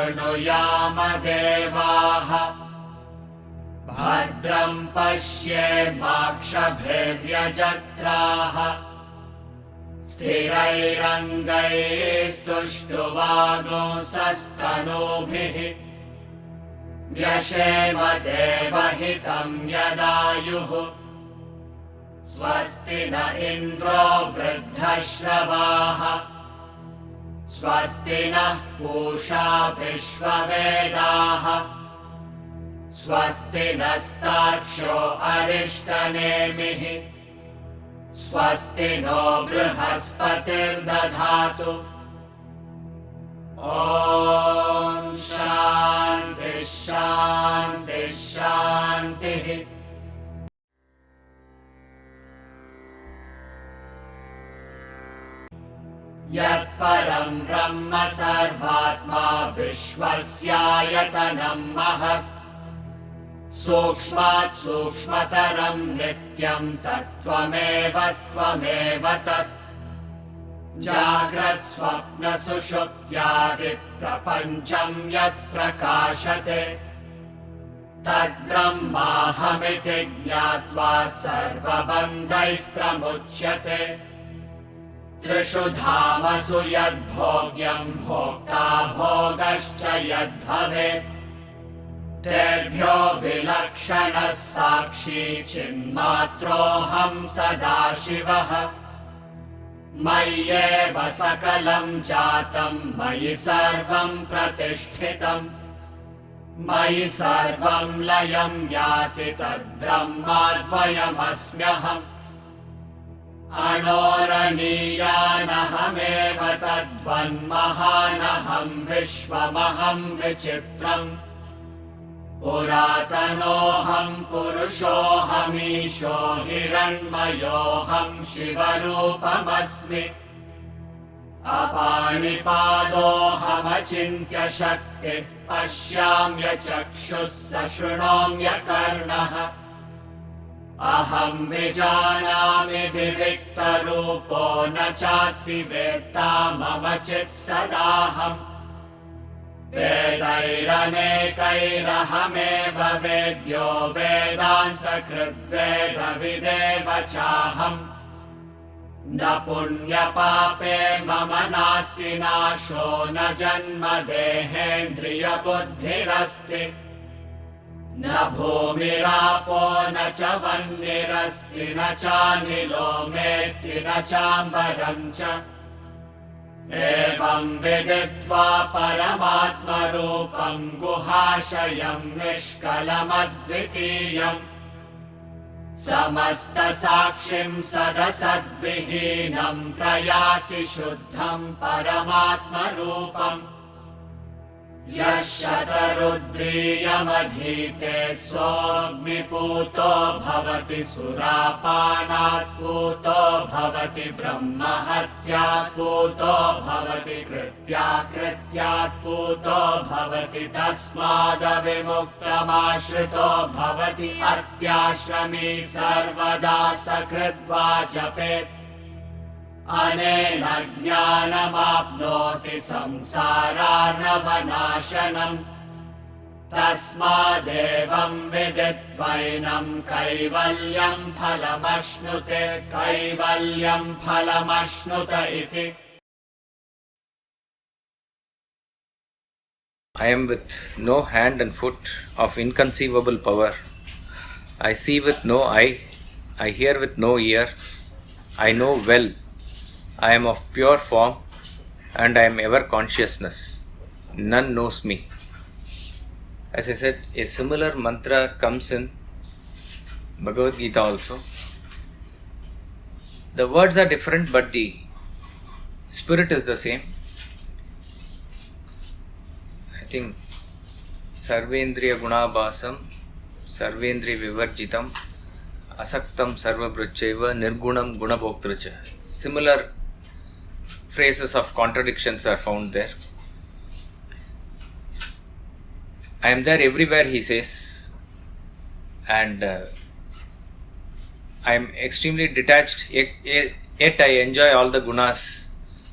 शृणुयाम देवाः भद्रं पश्येमाक्षभिर्यजत्राः स्थिरैरङ्गैस्तुष्टुवागुंसस्तनूभिः व्यशेम देवहितं यदायुः स्वस्ति न इन्द्रो वृद्धश्रवाः स्वस्ति नः पूषा विश्ववेदाः स्वस्ति नस्तार्क्ष्यो अरिष्टनेमिः स्वस्ति नो बृहस्पतिर्दधातु। ॐ शान्ति शान्ति शान्तिः। यत्परं ब्रह्म सर्वात्मा विश्वस्यायतनं महत् सूक्ष्मात् सूक्ष्मतरं नित्यं तत्त्वमेव त्वमेव तत् जाग्रत् स्वप्न सुषुप्त्यादि प्रपञ्चं यत् प्रकाशते तद्ब्रह्माहमिति ज्ञात्वा सर्वबन्धैः प्रमुच्यते। त्रिषु धामसु यद्भोग्यं भोक्ता भोगश्च यद्भवेत् तेभ्यो विलक्षणः साक्षी चिन्मात्रोऽहं सदाशिवः मय्येव सकलं जातं मयि सर्वं प्रतिष्ठितं मयि सर्वं लयं याति तद्ब्रह्माद्वयमस्म्यहम् अणोरणीयानहमेव तद्वन्महानहं विश्वमहं विचित्रम् पुरातनोऽहं पुरुषोऽहमीशो हिरण्मयोऽहं शिवरूपमस्मि अपाणिपादोऽहमचिन्त्यशक्तिः पश्याम्यचक्षुः सशृणोम्यकर्णः अहं विजानामि विविक्तरूपो न चास्ति वेत्ता मम चित्सदाहम् वेदैरनेकैरहमेव वेद्यो वेदान्तकृद्वेदविदेव चाहम् न पुण्यपापे मम नास्ति नाशो न जन्म देहेन्द्रियबुद्धिरस्ति न भूमिरापो न च वह्निरस्ति न चानिलो मेऽस्ति न चाम्बरं च एवं विदित्वा परमात्मरूपं गुहाशयं निष्कलमद्वितीयम् समस्तसाक्षिं सदसद्विहीनं प्रयाति शुद्धं परमात्मरूपम् यः शतरुद्रीयमधीते सोऽग्निपूतो भवति सुरापानात् पूतो भवति ब्रह्महत्यात् पूतो भवति कृत्यात् पूतो भवति तस्मादविमुक्तमाश्रितो भवति अत्याश्रमी सर्वदा सकृद्वा जपेत् अनेन ज्ञानमाप्नोति संसारार्णवनाशनम् तस्मादेवं विदित्वैनं कैवल्यं फलमश्नुते कैवल्यं फलमश्नुत इति। I am with no hand and foot of inconceivable power. I see with no eye, I hear with no ear, I know well. I am of pure form and I am ever consciousness. None knows me. As I said, a similar mantra comes in Bhagavad Gita also. The words are different but the spirit is the same. I think Sarvendriya Gunabhasam Sarvendriya Vivarjitam Asaktam Sarvabhrachaiva Nirgunam Gunabhoktracha. Similar phrases of contradictions are found there. I am there everywhere, he says, and I am extremely detached, yet I enjoy all the gunas,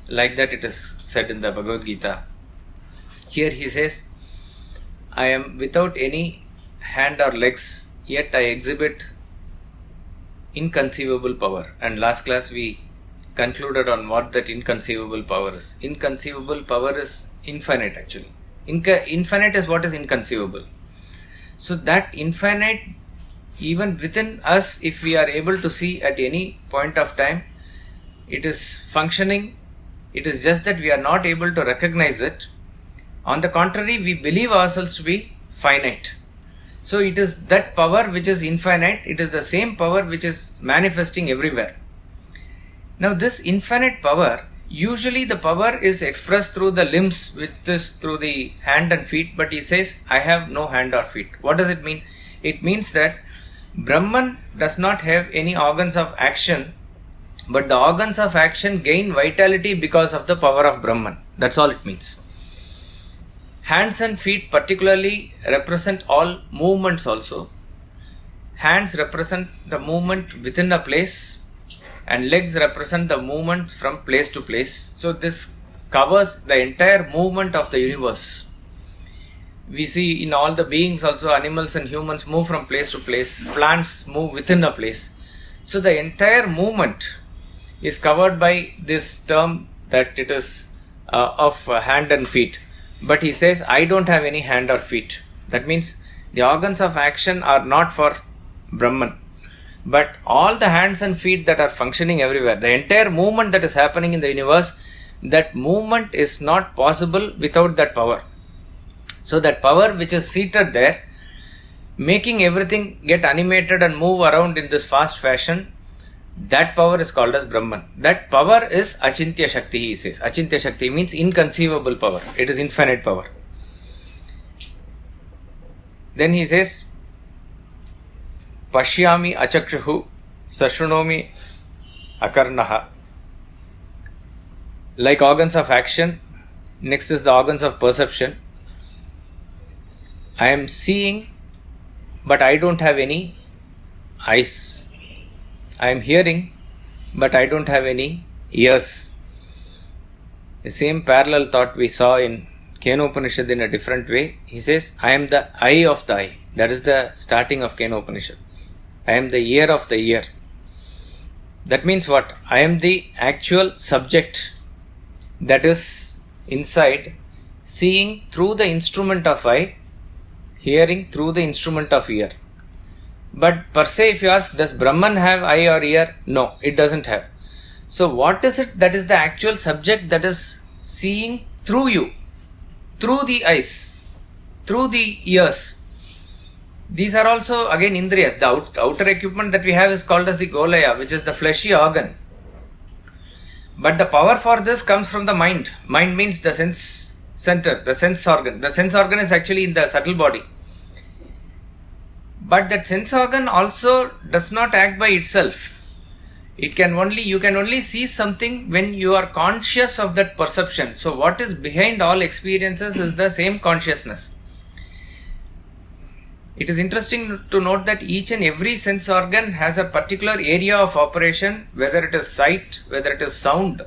like that it is said in the Bhagavad Gita. Here he says, I am without any hand or legs, yet I exhibit inconceivable power. And last class we concluded on what that inconceivable power is. Inconceivable power is infinite actually. Infinite is what is inconceivable. So that infinite, even within us, if we are able to see at any point of time, it is functioning. It is just that we are not able to recognize it. On the contrary, we believe ourselves to be finite. So it is that power which is infinite. It is the same power which is manifesting everywhere. Now this infinite power, usually the power is expressed through the limbs, which is through the hand and feet, but he says, I have no hand or feet. What does it mean? It means that Brahman does not have any organs of action, but the organs of action gain vitality because of the power of Brahman. That's all it means. Hands and feet particularly represent all movements also. Hands represent the movement within a place, and legs represent the movement from place to place. So this covers the entire movement of the universe. We see in all the beings also, animals and humans move from place to place. Plants move within a place. So the entire movement is covered by this term that it is of hand and feet. But he says, I don't have any hand or feet. That means the organs of action are not for Brahman. But all the hands and feet that are functioning everywhere, the entire movement that is happening in the universe, that movement is not possible without that power. So that power which is seated there, making everything get animated and move around in this fast fashion, that power is called as Brahman. That power is Achintya Shakti, he says. Achintya Shakti means inconceivable power. It is infinite power. Then he says, Pashyami achakshuhu sashrunomi akarnaha. Like organs of action, next is the organs of perception. I am seeing, but I don't have any eyes. I am hearing, but I don't have any ears. The same parallel thought we saw in Kena Upanishad in a different way. He says, I am the eye of the eye. That is the starting of Kena Upanishad. I am the ear of the ear. That means what? I am the actual subject that is inside, seeing through the instrument of eye, hearing through the instrument of ear. But per se, if you ask, does Brahman have eye or ear? No, it doesn't have. So what is it that is the actual subject that is seeing through you? Through the eyes, through the ears. These are also again indriyas. The outer equipment that we have is called as the golaya, which is the fleshy organ. But the power for this comes from the mind. Mind means the sense center, the sense organ. The sense organ is actually in the subtle body. But that sense organ also does not act by itself. You can only see something when you are conscious of that perception. So what is behind all experiences is the same consciousness. It is interesting to note that each and every sense organ has a particular area of operation, whether it is sight, whether it is sound.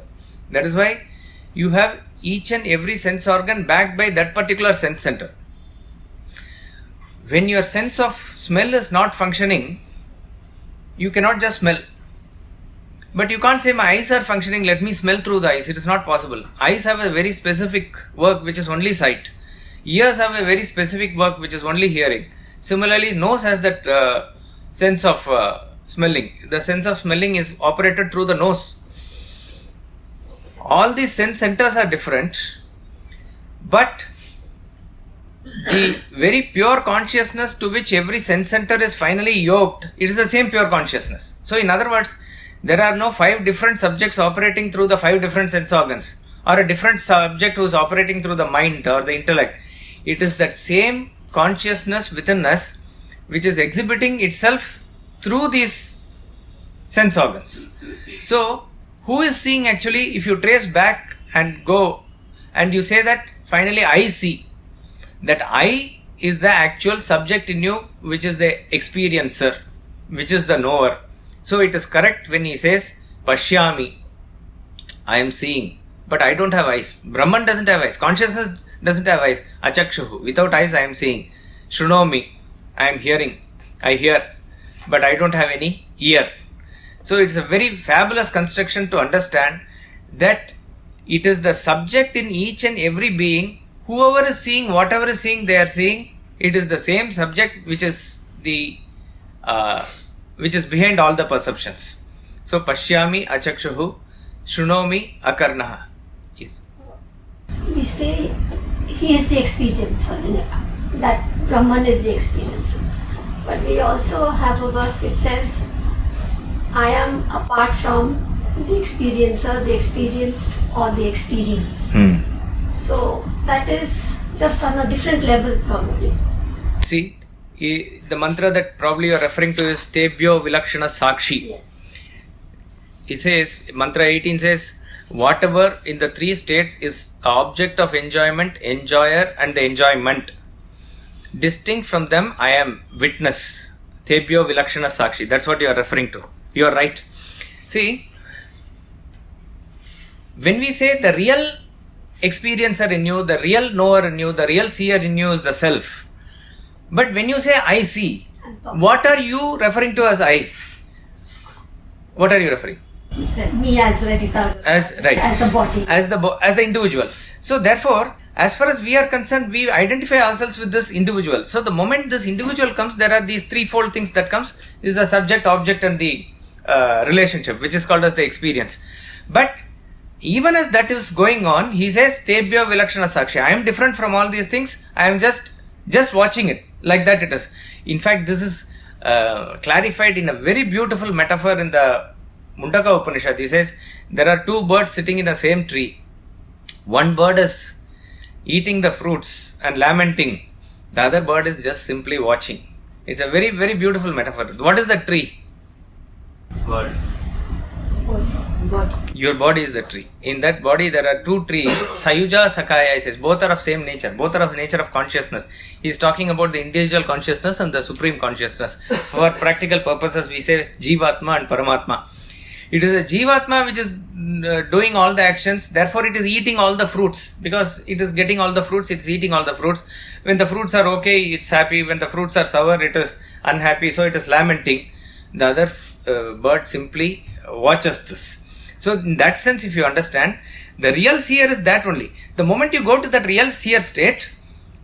That is why you have each and every sense organ backed by that particular sense center. When your sense of smell is not functioning, you cannot just smell. But you can't say my eyes are functioning, let me smell through the eyes. It is not possible. Eyes have a very specific work which is only sight. Ears have a very specific work which is only hearing. Similarly, nose has that sense of smelling. The sense of smelling is operated through the nose. All these sense centers are different, but the very pure consciousness to which every sense center is finally yoked, it is the same pure consciousness. So in other words, there are no 5 different subjects operating through the 5 different sense organs, or a different subject who is operating through the mind or the intellect. It is that same consciousness within us which is exhibiting itself through these sense organs. So who is seeing actually? If you trace back and go and you say that finally I see, that I is the actual subject in you, which is the experiencer, which is the knower. So it is correct when he says Pashyami, I am seeing, but I don't have eyes. Brahman doesn't have eyes. Consciousness doesn't have eyes. Achakshuhu, without eyes I am seeing. Shrunomi, I am hearing. I hear, but I don't have any ear. So it's a very fabulous construction to understand that it is the subject in each and every being. Whoever is seeing, whatever is seeing, they are seeing. It is the same subject which is behind all the perceptions. So Pashyami Achakshuhu, Shrunomi Akarnaha. Yes. We say he is the experiencer, that Brahman is the experiencer. But we also have a verse which says, I am apart from the experiencer, the experienced, or the experience. So that is just on a different level probably. See, the mantra that probably you are referring to is Tebhyo Vilakshana Sakshi. Yes. It says, mantra 18 says, whatever in the three states is object of enjoyment, enjoyer and the enjoyment. Distinct from them, I am witness. Tebhyo Vilakshana Sakshi. That's what you are referring to. You are right. See, when we say the real experiencer in you, the real knower in you, the real seer in you is the self. But when you say I see, what are you referring to as I? What are you referring? Me as Rajita, As the body. As the individual. So therefore, as far as we are concerned, we identify ourselves with this individual. So the moment this individual comes, there are these threefold things that comes. This is the subject, object and the relationship, which is called as the experience. But even as that is going on, he says, Tebhyo Vilakshana Sakshi. I am different from all these things. I am just watching it. Like that it is. In fact, this is clarified in a very beautiful metaphor in the Mundaka Upanishad. He says, there are two birds sitting in the same tree. One bird is eating the fruits and lamenting. The other bird is just simply watching. It's a very, very beautiful metaphor. What is the tree? Bird. Body. Your body is the tree. In that body there are two trees. Sayuja Sakaya, he says, both are of same nature. Both are of nature of consciousness. He is talking about the individual consciousness and the supreme consciousness. For practical purposes, we say Jivatma and Paramatma. It is a Jivatma which is doing all the actions. Therefore, it is eating all the fruits. Because it is getting all the fruits, it is eating all the fruits. When the fruits are okay, it's happy. When the fruits are sour, it is unhappy. So, it is lamenting. The other bird simply watches this. So in that sense, if you understand, the real seer is that only. The moment you go to that real seer state,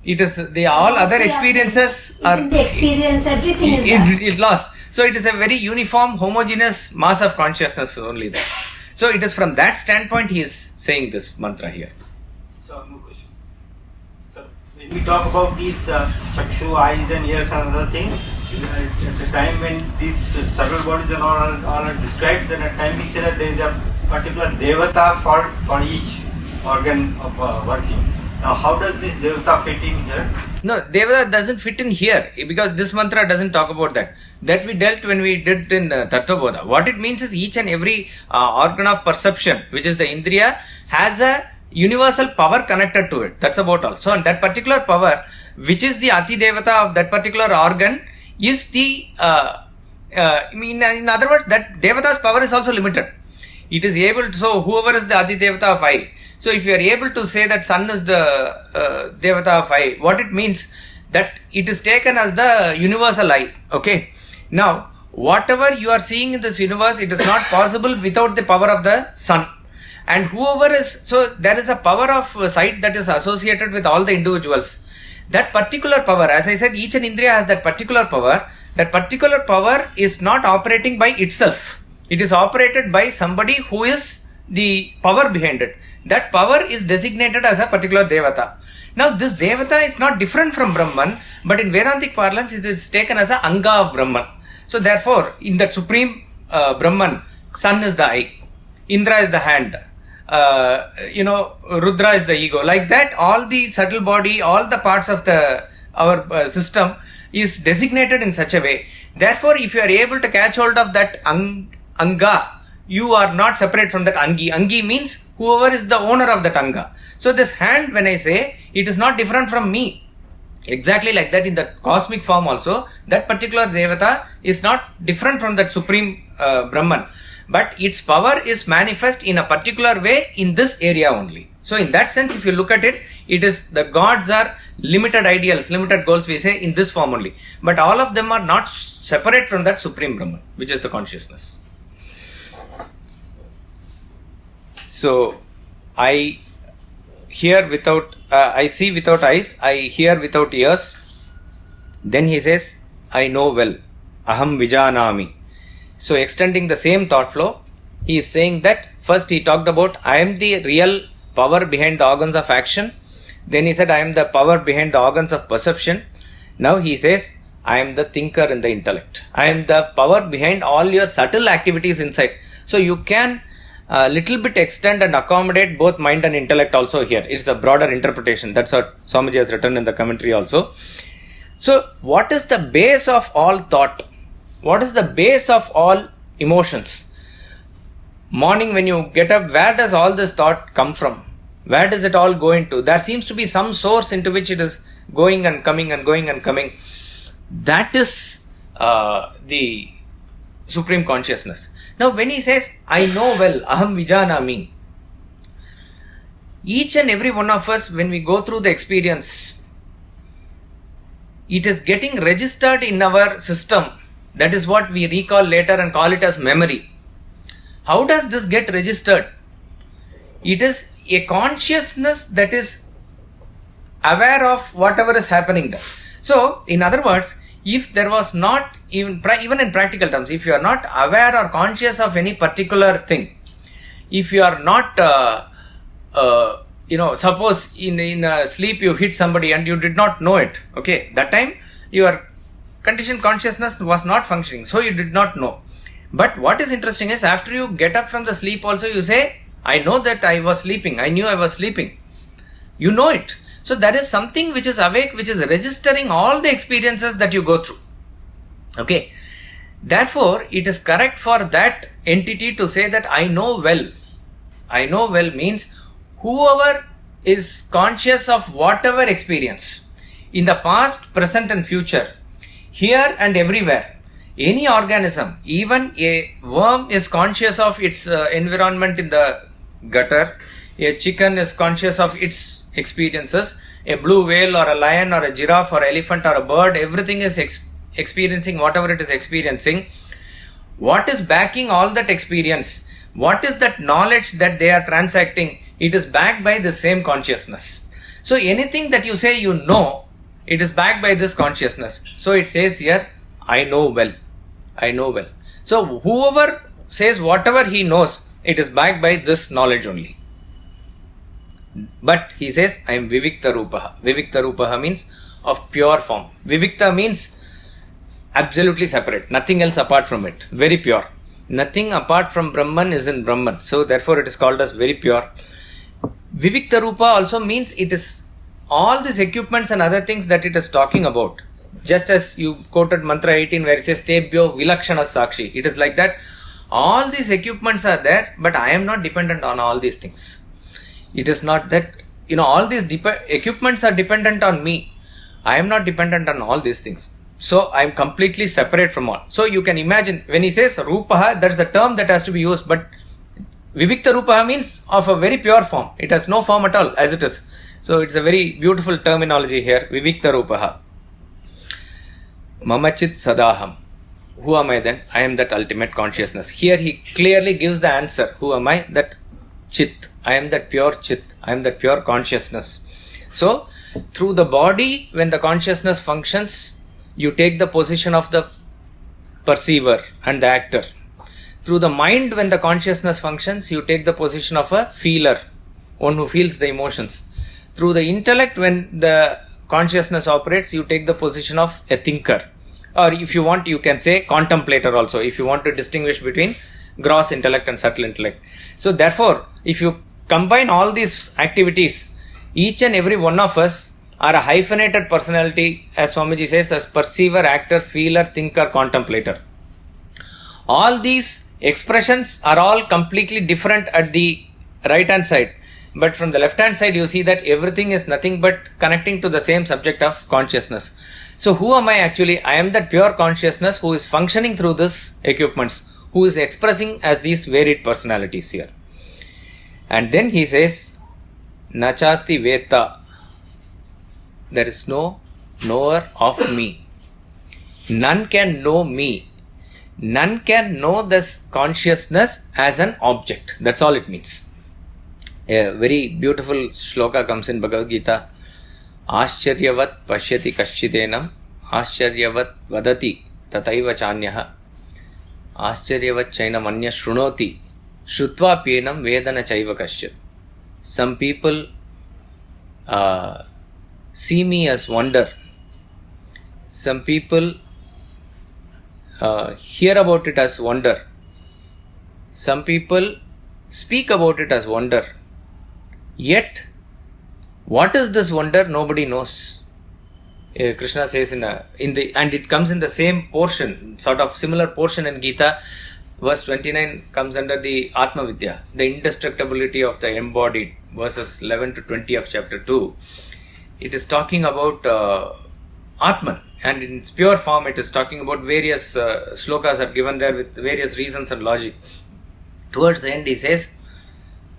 it is all other experiences are the experience, everything is lost. So it is a very uniform, homogeneous mass of consciousness only there. So it is from that standpoint he is saying this mantra here. So, when we talk about these chakshu, eyes and ears and other things, at the time when these subtle bodies and all are described, then at time we say that there is a particular devata for each organ of working. Now, how does this devata fit in here? No, devata doesn't fit in here because this mantra doesn't talk about that. That we dealt when we did in Tattva Bodha. What it means is each and every organ of perception, which is the indriya, has a universal power connected to it. That's about all. So, and that particular power, which is the Ati Devata of that particular organ, is the, in other words, that Devata's power is also limited. It is able to, so whoever is the Adi Devata of I. So if you are able to say that sun is the Devata of I, what it means, that it is taken as the universal I. Okay. Now, whatever you are seeing in this universe, it is not possible without the power of the sun. And whoever is, so there is a power of sight that is associated with all the individuals. That particular power, as I said, each and Indriya has that particular power. That particular power is not operating by itself. It is operated by somebody who is the power behind it. That power is designated as a particular Devata. Now this Devata is not different from Brahman, but in Vedantic parlance it is taken as a Anga of Brahman. So therefore, in that supreme Brahman, sun is the eye, Indra is the hand, Rudra is the ego. Like that, all the subtle body, all the parts of our system is designated in such a way. Therefore, if you are able to catch hold of that Anga, you are not separate from that Angi. Angi means whoever is the owner of that Anga. So this hand, when I say, it is not different from me. Exactly like that in the cosmic form also, that particular Devata is not different from that supreme Brahman. But its power is manifest in a particular way in this area only. So in that sense, if you look at it, it is the gods are limited ideals, limited goals, we say in this form only. But all of them are not separate from that Supreme Brahman, which is the consciousness. So, I hear without, I see without eyes, I hear without ears. Then he says, I know well. Aham vijanami. So, extending the same thought flow, he is saying that first he talked about I am the real power behind the organs of action. Then he said I am the power behind the organs of perception. Now he says I am the thinker in the intellect. I am the power behind all your subtle activities inside. So you can little bit extend and accommodate both mind and intellect also here. It's a broader interpretation. That's what Swamiji has written in the commentary also. So what is the base of all thought? What is the base of all emotions? Morning when you get up, where does all this thought come from? Where does it all go into? There seems to be some source into which it is going and coming and going and coming. That is the Supreme Consciousness. Now when he says, I know well, aham vijanami, each and every one of us, when we go through the experience, it is getting registered in our system. That is what we recall later and call it as memory. How does this get registered? It is a consciousness that is aware of whatever is happening there. So, in other words, if there was not, even in practical terms, if you are not aware or conscious of any particular thing, if you are not, suppose in sleep you hit somebody and you did not know it, okay, that time your conditioned consciousness was not functioning, so you did not know. But what is interesting is after you get up from the sleep also you say, I know that I was sleeping, I knew I was sleeping. You know it. So there is something which is awake, which is registering all the experiences that you go through. Okay. Therefore, it is correct for that entity to say that I know well. I know well means whoever is conscious of whatever experience in the past, present and future, here and everywhere. Any organism, even a worm is conscious of its environment in the gutter. A chicken is conscious of its experiences. A blue whale or a lion or a giraffe or elephant or a bird, everything is experiencing whatever it is experiencing. What is backing all that experience? What is that knowledge that they are transacting? It is backed by the same consciousness. So anything that you say you know, it is backed by this consciousness. So it says here, I know well. I know well. So whoever says whatever he knows, it is backed by this knowledge only. But he says, I am Vivikta Rupaha. Vivikta Rupaha means of pure form. Vivikta means absolutely separate. Nothing else apart from it. Very pure. Nothing apart from Brahman is in Brahman. So therefore it is called as very pure. Vivikta Rupa also means it is all these equipments and other things that it is talking about. Just as you quoted mantra 18 where it says Tebhyo Vilakshana Sakshi. It is like that. All these equipments are there, but I am not dependent on all these things. It is not that, all these equipments are dependent on me. I am not dependent on all these things. So I am completely separate from all. So you can imagine when he says Rupaha, that is the term that has to be used. But Vivikta Rupaha means of a very pure form. It has no form at all as it is. So it's a very beautiful terminology here. Vivikta Rupaha. Mamachit Sadaham. Who am I then? I am that ultimate consciousness. Here he clearly gives the answer. Who am I? That Chit. I am that pure Chit. I am that pure consciousness. So, through the body, when the consciousness functions, you take the position of the perceiver and the actor. Through the mind, when the consciousness functions, you take the position of a feeler, one who feels the emotions. Through the intellect, when the consciousness operates, you take the position of a thinker. Or if you want, you can say contemplator also, if you want to distinguish between gross intellect and subtle intellect. So therefore, if you combine all these activities, each and every one of us are a hyphenated personality, as Swamiji says, as perceiver, actor, feeler, thinker, contemplator. All these expressions are all completely different at the right hand side. But from the left hand side, you see that everything is nothing but connecting to the same subject of consciousness. So who am I actually? I am that pure consciousness who is functioning through these equipments, who is expressing as these varied personalities here. And then he says, Nachasti Veta. There is no knower of me. None can know me. None can know this consciousness as an object. That's all it means. A very beautiful shloka comes in Bhagavad Gita. Ascharyavat pashyati kaschitenam ascharyavat vadati tataiva chanyaha ascharyavat chainam anya shrunoti shrutva pienam vedana chaiva kaschat. Some people see me as wonder. Some people hear about it as wonder. Some people speak about it as wonder. Yet, what is this wonder? Nobody knows. Krishna says and it comes in the same portion, sort of similar portion in Gita. Verse 29 comes under the Atma Vidya, the indestructibility of the embodied, verses 11 to 20 of chapter 2. It is talking about Atman, and in its pure form it is talking about various shlokas are given there with various reasons and logic. Towards the end he says,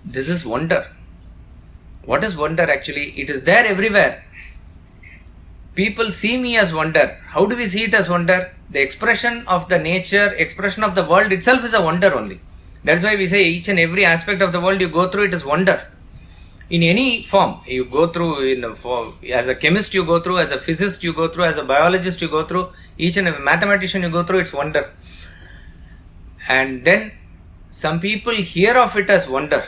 this is wonder. What is wonder actually? It is there everywhere. People see me as wonder. How do we see it as wonder? The expression of the nature, expression of the world itself is a wonder only. That's why we say each and every aspect of the world you go through, it is wonder. In any form, you go through, as a chemist you go through, as a physicist you go through, as a biologist you go through, each and every mathematician you go through, it's wonder. And then some people hear of it as wonder.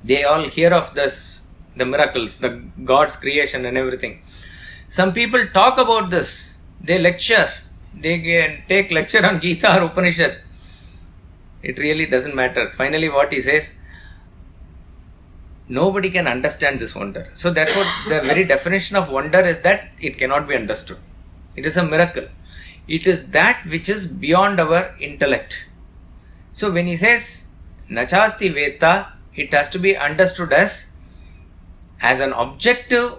They all hear of this, the miracles, the God's creation and everything. Some people talk about this. They lecture. They can take lecture on Gita or Upanishad. It really doesn't matter. Finally what he says, nobody can understand this wonder. So therefore the very definition of wonder is that it cannot be understood. It is a miracle. It is that which is beyond our intellect. So when he says, Nachasti Veta, it has to be understood as an objective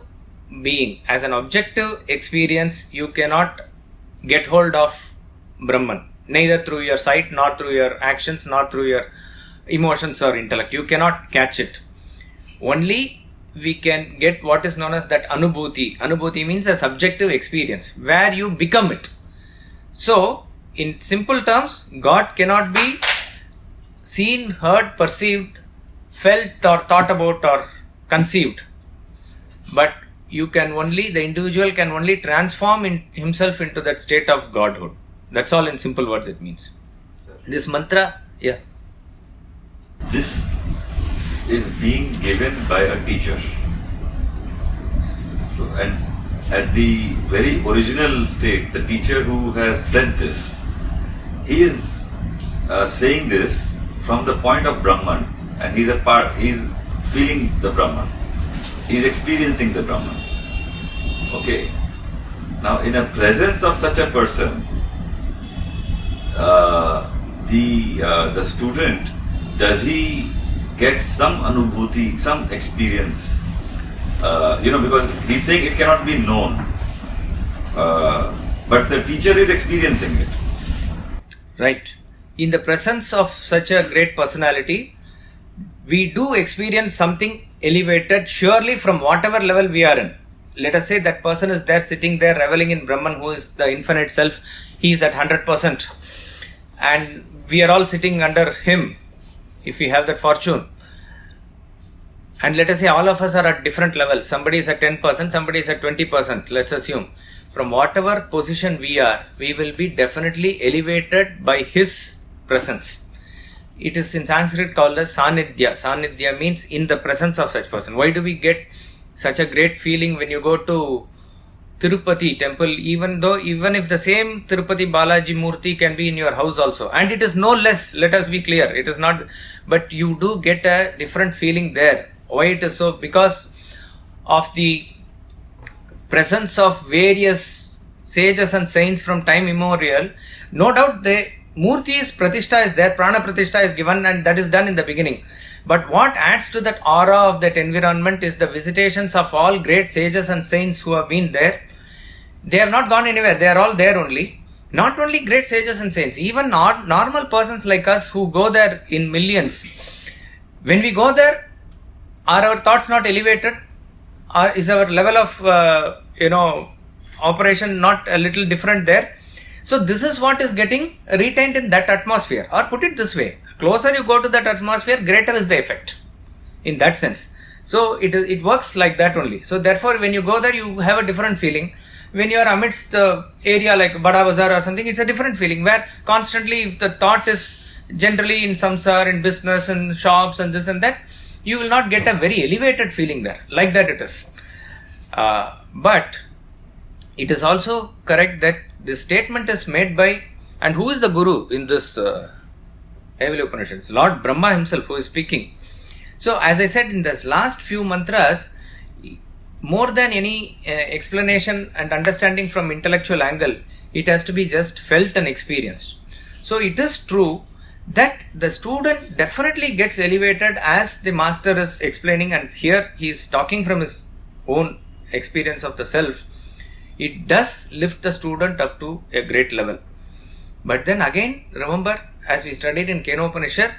being, as an objective experience. You cannot get hold of Brahman, neither through your sight, nor through your actions, nor through your emotions or intellect. You cannot catch it. Only we can get what is known as that anubhuti. Anubhuti means a subjective experience where you become it. So, in simple terms, God cannot be seen, heard, perceived, felt or thought about or conceived. But the individual can only transform himself into that state of Godhood. That's all in simple words it means. This mantra, This is being given by a teacher. So, and at the very original state, the teacher who has said this, he is saying this from the point of Brahman, and he's feeling the Brahman. He's experiencing the Brahman. Okay. Now, in the presence of such a person, the student, does he get some anubhuti, some experience? Because he's saying it cannot be known. But the teacher is experiencing it. Right. In the presence of such a great personality, we do experience something elevated surely from whatever level we are in. Let us say that person is there sitting there reveling in Brahman, who is the infinite self. He is at 100%. And we are all sitting under him, if we have that fortune. And let us say all of us are at different levels. Somebody is at 10%, somebody is at 20%, let's assume. From whatever position we are, we will be definitely elevated by his presence. It is in Sanskrit called as Sanidhya. Sanidhya means in the presence of such person. Why do we get such a great feeling when you go to Tirupati temple, even if the same Tirupati Balaji Murti can be in your house also, and it is no less, let us be clear, it is not, but you do get a different feeling there. Why it is so? Because of the presence of various sages and saints from time immemorial. No doubt the Murti's Pratishtha is there, Prana Pratishtha is given, and that is done in the beginning. But what adds to that aura of that environment is the visitations of all great sages and saints who have been there. They have not gone anywhere, they are all there only. Not only great sages and saints, even normal persons like us who go there in millions. When we go there, are our thoughts not elevated? is our level of operation not a little different there? So this is what is getting retained in that atmosphere. Or put it this way, closer you go to that atmosphere, greater is the effect in that sense. So it works like that only. So therefore when you go there, you have a different feeling. When you are amidst the area like Bada Bazaar or something, it's a different feeling, where constantly if the thought is generally in samsar, in business, in shops and this and that, you will not get a very elevated feeling there. Like that it is. But it is also correct that this statement is made by, and who is the Guru in this Kaivalya Upanishad? Lord Brahma himself who is speaking. So as I said in this last few mantras, more than any explanation and understanding from intellectual angle, it has to be just felt and experienced. So it is true that the student definitely gets elevated as the master is explaining, and here he is talking from his own experience of the self. It does lift the student up to a great level. But then again, remember, as we studied in Kena Upanishad,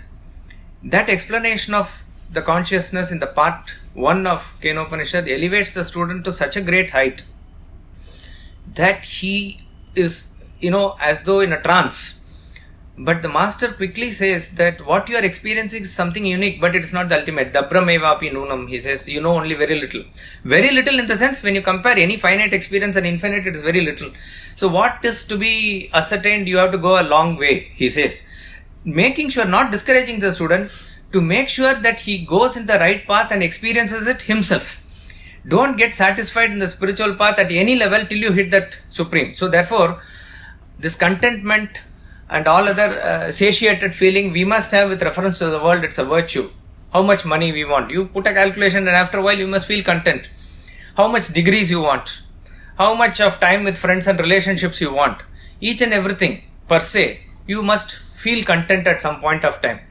that explanation of the consciousness in the part 1 of Kena Upanishad elevates the student to such a great height that he is, as though in a trance. But the master quickly says that what you are experiencing is something unique, but it's not the ultimate. Dabramevapi nunam, he says, you know only very little. Very little in the sense, when you compare any finite experience and infinite, it is very little. So what is to be ascertained, you have to go a long way, he says. Making sure, not discouraging the student, to make sure that he goes in the right path and experiences it himself. Don't get satisfied in the spiritual path at any level till you hit that supreme. So therefore, this contentment and all other satiated feeling we must have with reference to the world, it's a virtue. How much money we want. You put a calculation and after a while you must feel content. How much degrees you want. How much of time with friends and relationships you want. Each and everything per se, you must feel content at some point of time.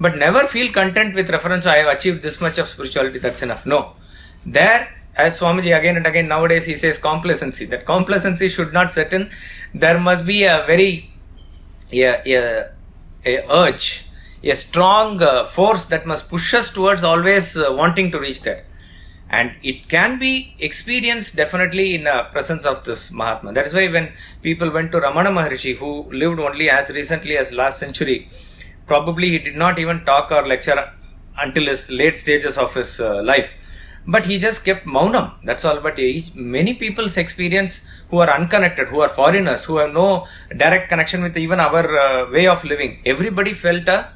But never feel content with reference to I have achieved this much of spirituality, that's enough. No. There, as Swamiji again and again nowadays he says complacency. That complacency should not set in. There must be a very urge, a strong force that must push us towards always wanting to reach there. And it can be experienced definitely in the presence of this Mahatma. That is why when people went to Ramana Maharishi, who lived only as recently as last century, probably he did not even talk or lecture until his late stages of his life. But he just kept maunam, that's all. But many people's experience who are unconnected, who are foreigners, who have no direct connection with even our way of living, everybody felt a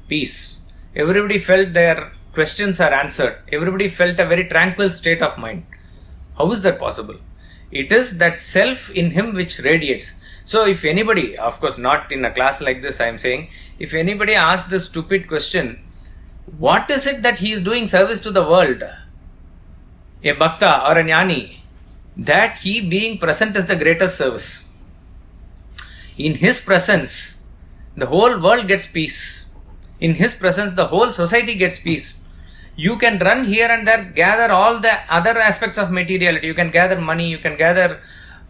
peace. Everybody felt their questions are answered. Everybody felt a very tranquil state of mind. How is that possible? It is that self in him which radiates. So if anybody, of course not in a class like this I am saying, if anybody asks this stupid question, what is it that he is doing service to the world? A bhakta or a jnani, that he being present is the greatest service. In his presence, the whole world gets peace. In his presence, the whole society gets peace. You can run here and there, gather all the other aspects of materiality. You can gather money, you can gather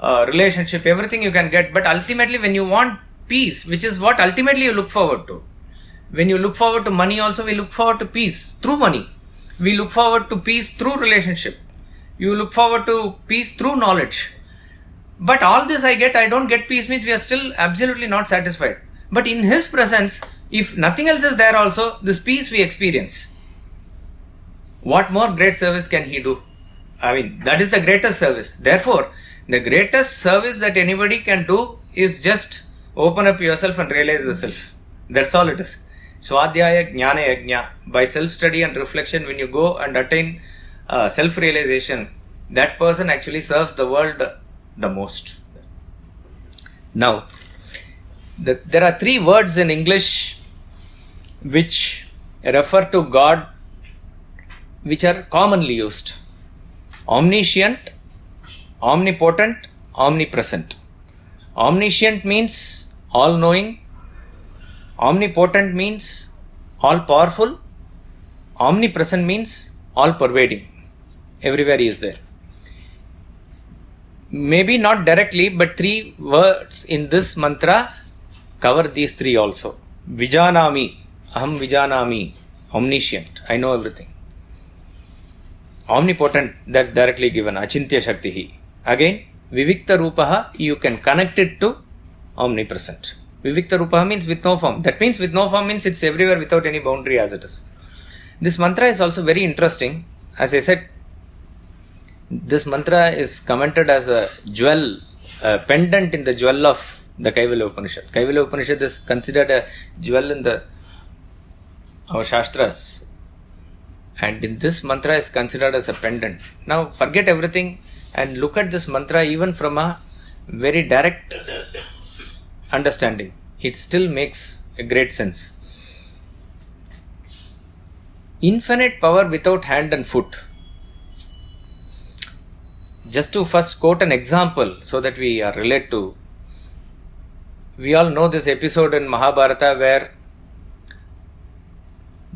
relationship, everything you can get. But ultimately, when you want peace, which is what ultimately you look forward to. When you look forward to money also, we look forward to peace through money. We look forward to peace through relationship. You look forward to peace through knowledge. But all this I don't get peace means we are still absolutely not satisfied. But in his presence, if nothing else is there also, this peace we experience. What more great service can he do? I mean, that is the greatest service. Therefore, the greatest service that anybody can do is just open up yourself and realize the self. That's all it is. Swadhyaya Jnana Yajna. By self-study and reflection, when you go and attain self-realization, that person actually serves the world the most. Now, there are 3 words in English which refer to God, which are commonly used. Omniscient, Omnipotent, Omnipresent. Omniscient means all-knowing. Omnipotent means all-powerful. Omnipresent means all-pervading. Everywhere he is there. Maybe not directly, but 3 words in this mantra cover these 3 also. Vijanami, Aham Vijanami, omniscient, I know everything. omnipotent, that directly given, Achintya Shaktihi. Again, Vivikta Rupaha, you can connect it to omnipresent. Vivikta Rupaha means with no form. That means with no form means it's everywhere without any boundary as it is. This mantra is also very interesting. As I said, this mantra is commented as a jewel, a pendant in the jewel of the Kaivalya Upanishad. Kaivalya Upanishad is considered a jewel in our Shastras. And in this mantra is considered as a pendant. Now forget everything and look at this mantra even from a very direct understanding. It still makes a great sense. Infinite power without hand and foot. Just to first quote an example so that we are relate to. We all know this episode in Mahabharata where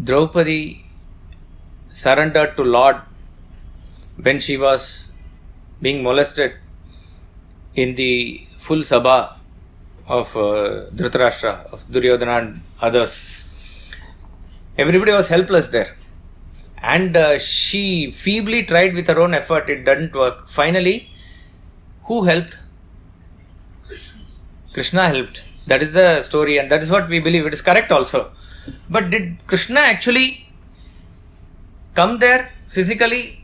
Draupadi surrendered to Lord when she was being molested in the full sabha of Dhritarashtra, of Duryodhana and others. Everybody was helpless there. And she feebly tried with her own effort, it didn't work. Finally, who helped? Krishna helped. That is the story and that is what we believe. It is correct also. But did Krishna actually come there physically?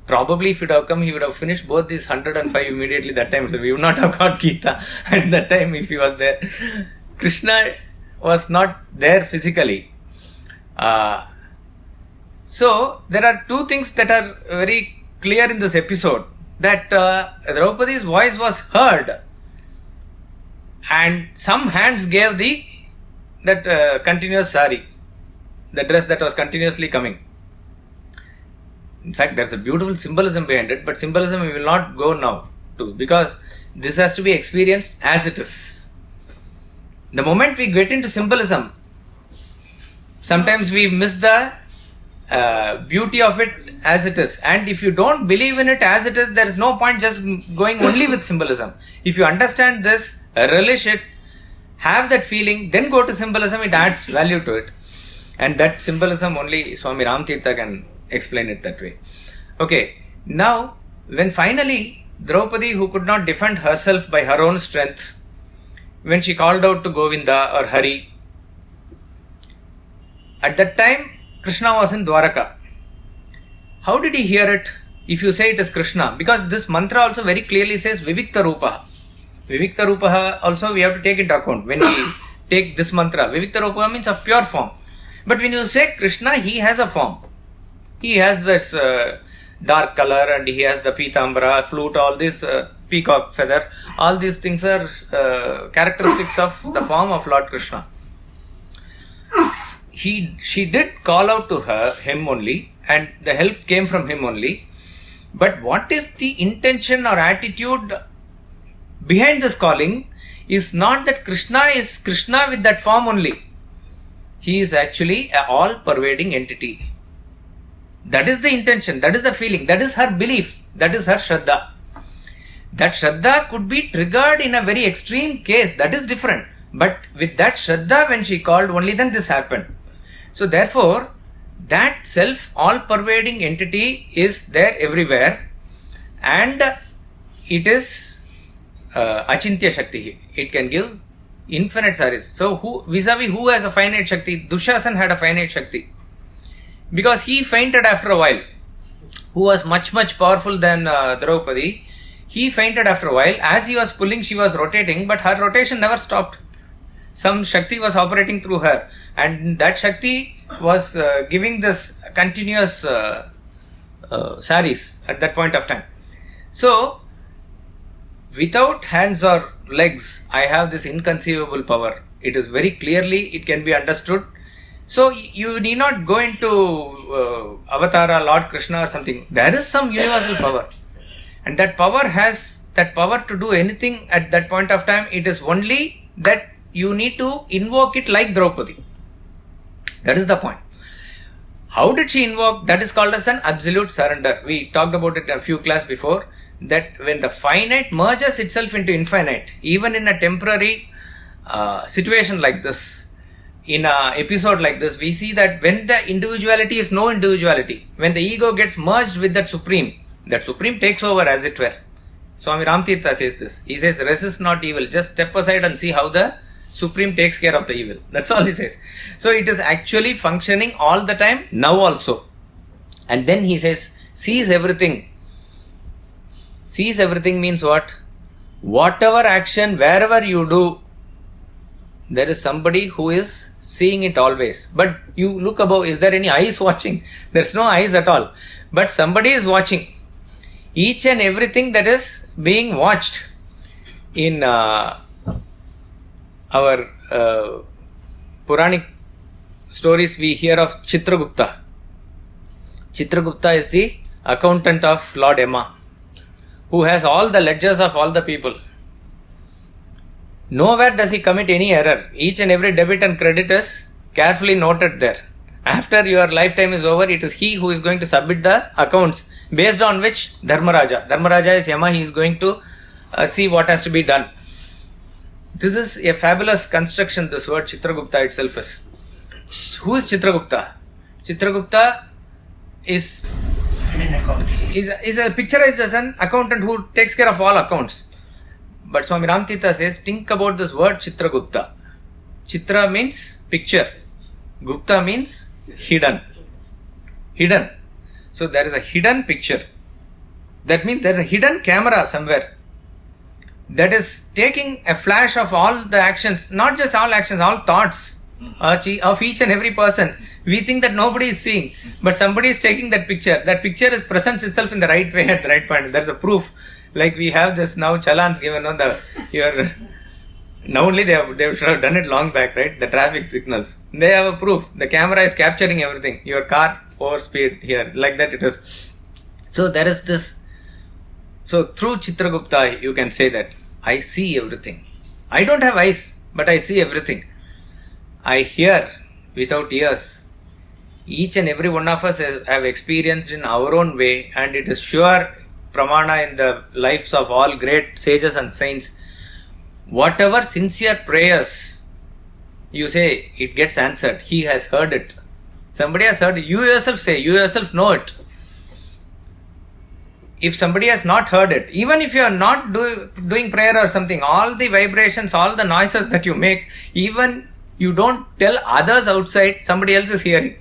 Probably if he would have come, he would have finished both these 105 immediately that time. So we would not have got Gita at that time if he was there. Krishna was not there physically. So there are two things that are very clear in this episode. That Draupadi's voice was heard and some hands gave that continuous sari, the dress that was continuously coming. In fact, there's a beautiful symbolism behind it, but symbolism we will not go now to because this has to be experienced as it is. The moment we get into symbolism, sometimes we miss the beauty of it as it is. And if you don't believe in it as it is, there is no point just going only with symbolism. If you understand this, relish it, have that feeling, then go to symbolism, it adds value to it. And that symbolism only Swami Ramtirtha can explain it that way. Okay, now when finally Draupadi, who could not defend herself by her own strength, when she called out to Govinda or Hari, at that time Krishna was in Dwaraka. How did he hear it? If you say it is Krishna, because this mantra also very clearly says Vivikta Rupaha. Vivikta Rupaha also we have to take into account when we take this mantra. Vivikta Rupaha means of pure form. But when you say Krishna, he has a form. He has this dark color and he has the pitambara, flute, all this peacock feather. All these things are characteristics of the form of Lord Krishna. She did call out to him only and the help came from him only. But what is the intention or attitude behind this calling is not that Krishna is Krishna with that form only. He is actually an all-pervading entity. That is the intention, that is the feeling, that is her belief, that is her Shraddha. That Shraddha could be triggered in a very extreme case, that is different. But with that Shraddha, when she called, only then this happened. So therefore, that self all-pervading entity is there everywhere and it is Achintya Shakti. It can give infinite saris. So vis-a-vis who has a finite Shakti? Dushasan had a finite Shakti. Because he fainted after a while. Who was much powerful than Draupadi. He fainted after a while. As he was pulling, she was rotating, but her rotation never stopped. Some Shakti was operating through her. And that Shakti was giving this continuous saris at that point of time. So, without hands or legs, I have this inconceivable power. It is very clearly, it can be understood. So you need not go into Avatara, Lord Krishna or something. There is some universal power. And that power has that power to do anything at that point of time. It is only that you need to invoke it like Draupadi. That is the point. How did she invoke? That is called as an absolute surrender. We talked about it in a few classes before. That when the finite merges itself into infinite, even in a temporary situation like this, in a episode like this, we see that when the individuality is no individuality, when the ego gets merged with that supreme takes over, as it were. Swami Ramtirtha says this. He says, resist not evil, just step aside and see how the supreme takes care of the evil. That's all he says. So it is actually functioning all the time, now also. And then he says, sees everything. Sees everything means what? Whatever action, wherever you do, there is somebody who is seeing it always. But you look above, is there any eyes watching? There's no eyes at all. But somebody is watching. Each and everything that is being watched. In our Puranic stories, we hear of Chitragupta. Chitragupta is the accountant of Lord Emma, who has all the ledgers of all the people. Nowhere does he commit any error. Each and every debit and credit is carefully noted there. After your lifetime is over, it is he who is going to submit the accounts, based on which Dharmaraja is Yama, he is going to see what has to be done. This is a fabulous construction, this word Chitragupta itself is. Who is Chitragupta? Chitragupta is a picturized as an accountant who takes care of all accounts. But Swami Ramtirtha says, think about this word Chitragupta. Chitra means picture. Gupta means hidden. Hidden. So there is a hidden picture. That means there is a hidden camera somewhere that is taking a flash of all the actions, not just all actions, all thoughts of each and every person. We think that nobody is seeing, but somebody is taking that picture. That picture presents itself in the right way at the right point. There's a proof. Like we have this now challans given on now only they should have done it long back, right? The traffic signals. They have a proof. The camera is capturing everything. Your car overspeed here, like that it is. So there is this. So through Chitragupta, you can say that I see everything. I don't have eyes, but I see everything. I hear without ears. Each and every one of us have experienced in our own way, and it is sure pramana in the lives of all great sages and saints. Whatever sincere prayers you say, it gets answered. He has heard it. Somebody has heard it. You yourself say, you yourself know it. If somebody has not heard it, even if you are not doing prayer or something, all the vibrations, all the noises that you make, even you don't tell others outside, somebody else is hearing.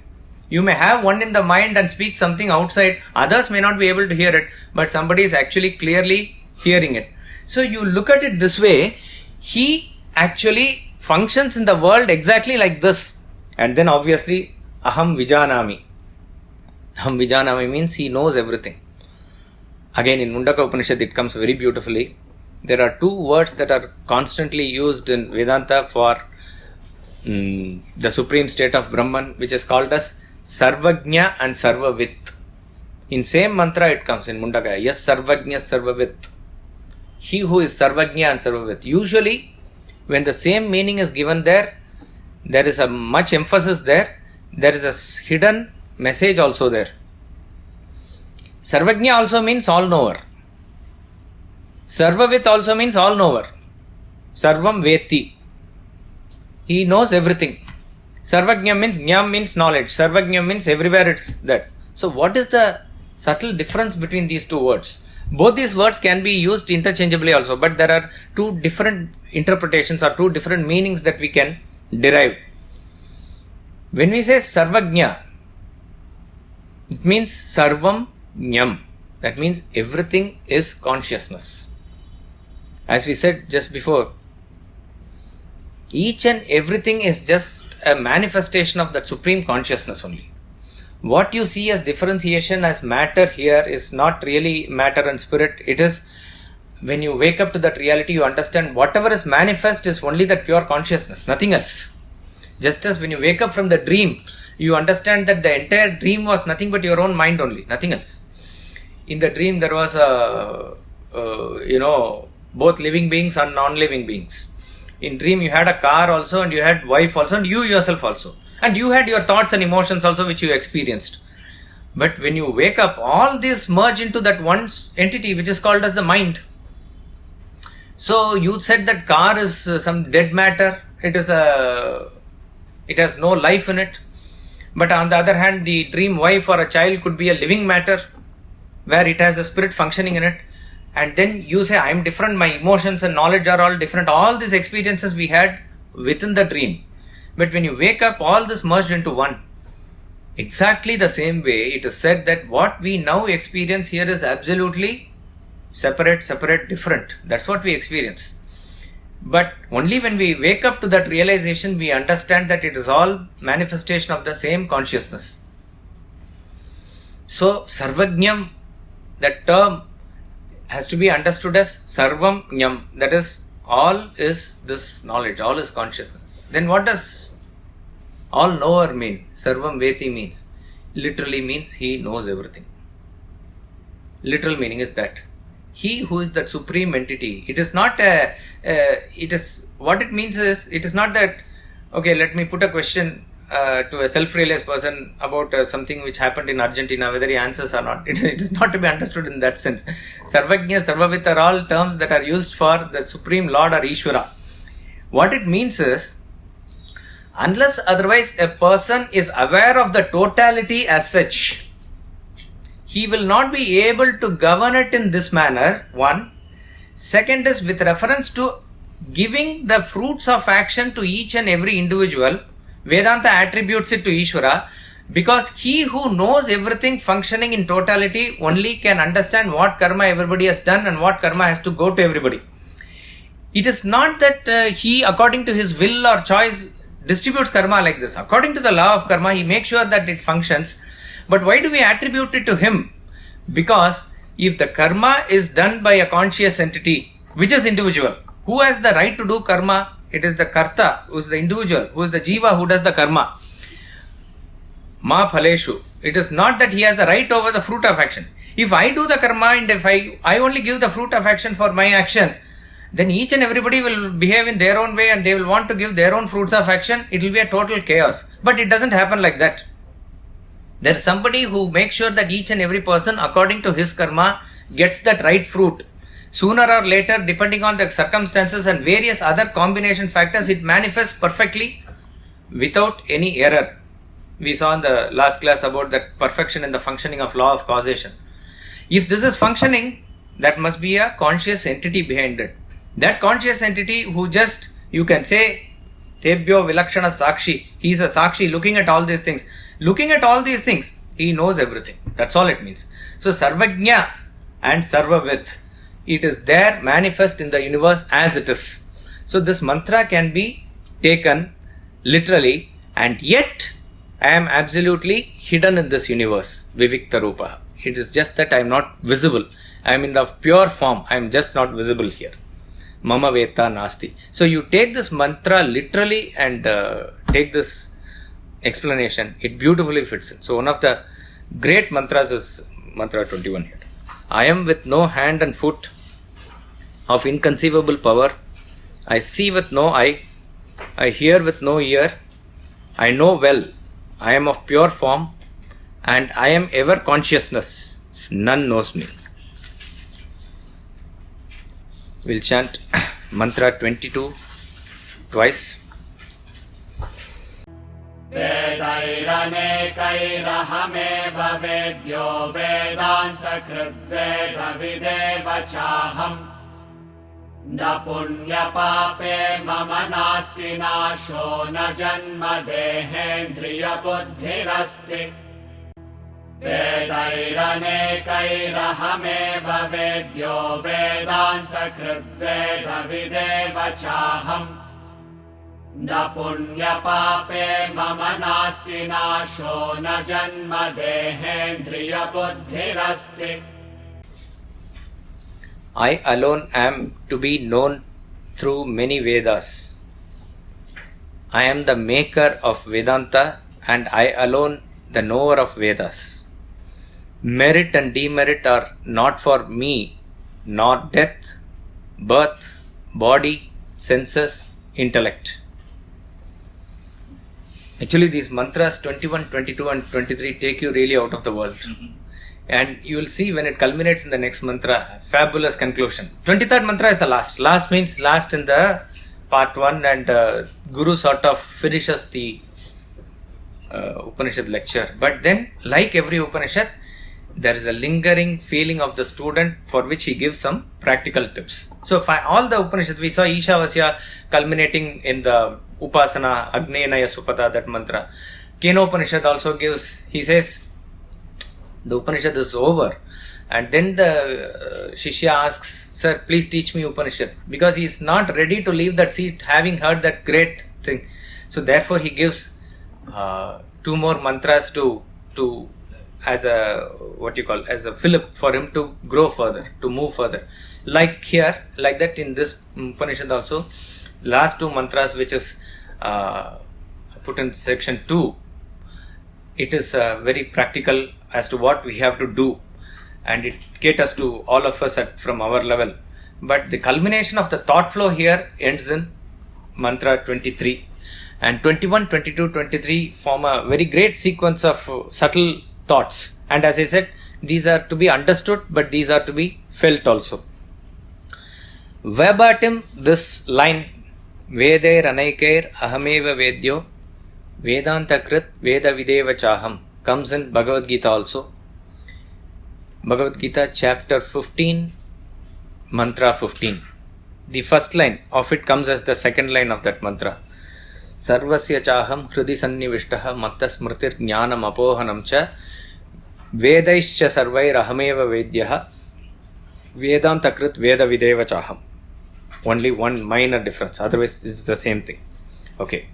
You may have one in the mind and speak something outside, others may not be able to hear it, but somebody is actually clearly hearing it. So you look at it this way, he actually functions in the world exactly like this. And then obviously, Aham Vijanami. Aham Vijanami means he knows everything. Again, in Mundaka Upanishad, it comes very beautifully. There are two words that are constantly used in Vedanta for the supreme state of Brahman, which is called as Sarvagnya and Sarvavit. In same mantra it comes in Mundaka. Yes, Sarvagnya, Sarvavit. He who is Sarvagnya and Sarvavit. Usually, when the same meaning is given there is a much emphasis there. There is a hidden message also there. Sarvagnya also means all-knower. Sarvavit also means all-knower. Sarvam Veti. He knows everything. Sarvagnya means, Jnam means knowledge. Sarvagnya means everywhere it's that. So what is the subtle difference between these two words? Both these words can be used interchangeably also, but there are two different interpretations or two different meanings that we can derive. When we say Sarvagnya, it means Sarvam Jnam. That means everything is consciousness. As we said just before, each and everything is just a manifestation of that supreme consciousness only. What you see as differentiation as matter here is not really matter and spirit. It is when you wake up to that reality, you understand whatever is manifest is only that pure consciousness, nothing else. Just as when you wake up from the dream, you understand that the entire dream was nothing but your own mind only, nothing else. In the dream there was both living beings and non-living beings. In dream you had a car also, and you had wife also, and you yourself also. And you had your thoughts and emotions also which you experienced. But when you wake up, all these merge into that one entity which is called as the mind. So you said that car is some dead matter. It is it has no life in it. But on the other hand, the dream wife or a child could be a living matter where it has a spirit functioning in it. And then you say, I am different, my emotions and knowledge are all different. All these experiences we had within the dream. But when you wake up, all this merged into one. Exactly the same way it is said that what we now experience here is absolutely separate, different. That's what we experience. But only when we wake up to that realization, we understand that it is all manifestation of the same consciousness. So, Sarvajñam, that term has to be understood as Sarvam Jnam, that is, all is this knowledge, all is consciousness. Then what does all knower mean? Sarvam Veti means, literally means he knows everything. Literal meaning is that he who is that supreme entity, it is not what it means is, it is not that, okay, let me put a question to a self-realized person about something which happened in Argentina, whether he answers or not. It is not to be understood in that sense. Sarvajña, Sarvavit are all terms that are used for the Supreme Lord or Ishvara. What it means is, unless otherwise a person is aware of the totality as such, he will not be able to govern it in this manner, one. Second is with reference to giving the fruits of action to each and every individual. Vedanta attributes it to Ishvara because he who knows everything functioning in totality only can understand what karma everybody has done and what karma has to go to everybody. It is not that he, according to his will or choice, distributes karma like this. According to the law of karma, he makes sure that it functions. But why do we attribute it to him? Because if the karma is done by a conscious entity, which is individual, who has the right to do karma? It is the karta, who is the individual, who is the jiva who does the karma. Ma phaleshu. It is not that he has the right over the fruit of action. If I do the karma and if I only give the fruit of action for my action, then each and everybody will behave in their own way and they will want to give their own fruits of action. It will be a total chaos. But it doesn't happen like that. There is somebody who makes sure that each and every person, according to his karma, gets that right fruit. Sooner or later, depending on the circumstances and various other combination factors, it manifests perfectly without any error. We saw in the last class about that perfection in the functioning of law of causation. If this is functioning, that must be a conscious entity behind it. That conscious entity who just, you can say, Tebhyo Vilakshana Sakshi, he is a Sakshi looking at all these things. Looking at all these things, he knows everything. That's all it means. So Sarvajña and Sarvavit, it is there manifest in the universe as it is. So this mantra can be taken literally, and yet I am absolutely hidden in this universe. Vivikta Rupa. It is just that I am not visible. I am in the pure form. I am just not visible here. Mama Veta Nasti. So you take this mantra literally and take this explanation. It beautifully fits in. So one of the great mantras is mantra 21 here. I am with no hand and foot, of inconceivable power. I see with no eye. I hear with no ear. I know well. I am of pure form and I am ever consciousness. None knows me. We'll chant mantra 22 twice. वेदैरनेकैरहमेव वेद्यो वेदान्तकृद्वेदविदेव चाहम् न पुण्यपापे मम नास्ति नाशो न जन्मदेहेन्द्रियबुद्धिरस्ति वेदैरनेकैरहमेव वेद्यो वेदान्तकृद्वेदविदेव चाहम् न पुण्यपापे मम नास्ति नाशो न जन्मदेहेन्द्रियबुद्धिरस्ति. I alone am to be known through many Vedas. I am the maker of Vedanta and I alone the knower of Vedas. Merit and demerit are not for me, nor death, birth, body, senses, intellect. Actually, these mantras 21, 22 and 23 take you really out of the world. And you will see when it culminates in the next mantra, fabulous conclusion. 23rd mantra is the last. Last means last in the part 1 and Guru sort of finishes the Upanishad lecture. But then, like every Upanishad, there is a lingering feeling of the student for which he gives some practical tips. So, all the Upanishads, we saw Ishavasya culminating in the Upasana, Agnenaya Supata, that mantra. Keno Upanishad also gives, he says, the Upanishad is over. And then the Shishya asks, sir, please teach me Upanishad. Because he is not ready to leave that seat having heard that great thing. So therefore he gives 2 more mantras to as a fillip for him to grow further, to move further. Like here, like that in this Upanishad also, last 2 mantras which is put in section 2, it is very practical as to what we have to do. And it caters to all of us from our level. But the culmination of the thought flow here ends in mantra 23. And 21, 22, 23 form a very great sequence of subtle thoughts. And as I said, these are to be understood, but these are to be felt also. Verbatim, this line, Vedair anaikair ahameva vedyo Vedanta krit Veda videva chaham, comes in Bhagavad Gita also. Bhagavad Gita chapter 15, mantra 15. The first line of it comes as the second line of that mantra. Sarvasya chaham hridi sannivishtaha matta smritir jnanam apohanam cha vedaischa sarvair ahameva vedyaha Vedanta krit Veda videva chaham. Only one minor difference, otherwise it's the same thing. Okay.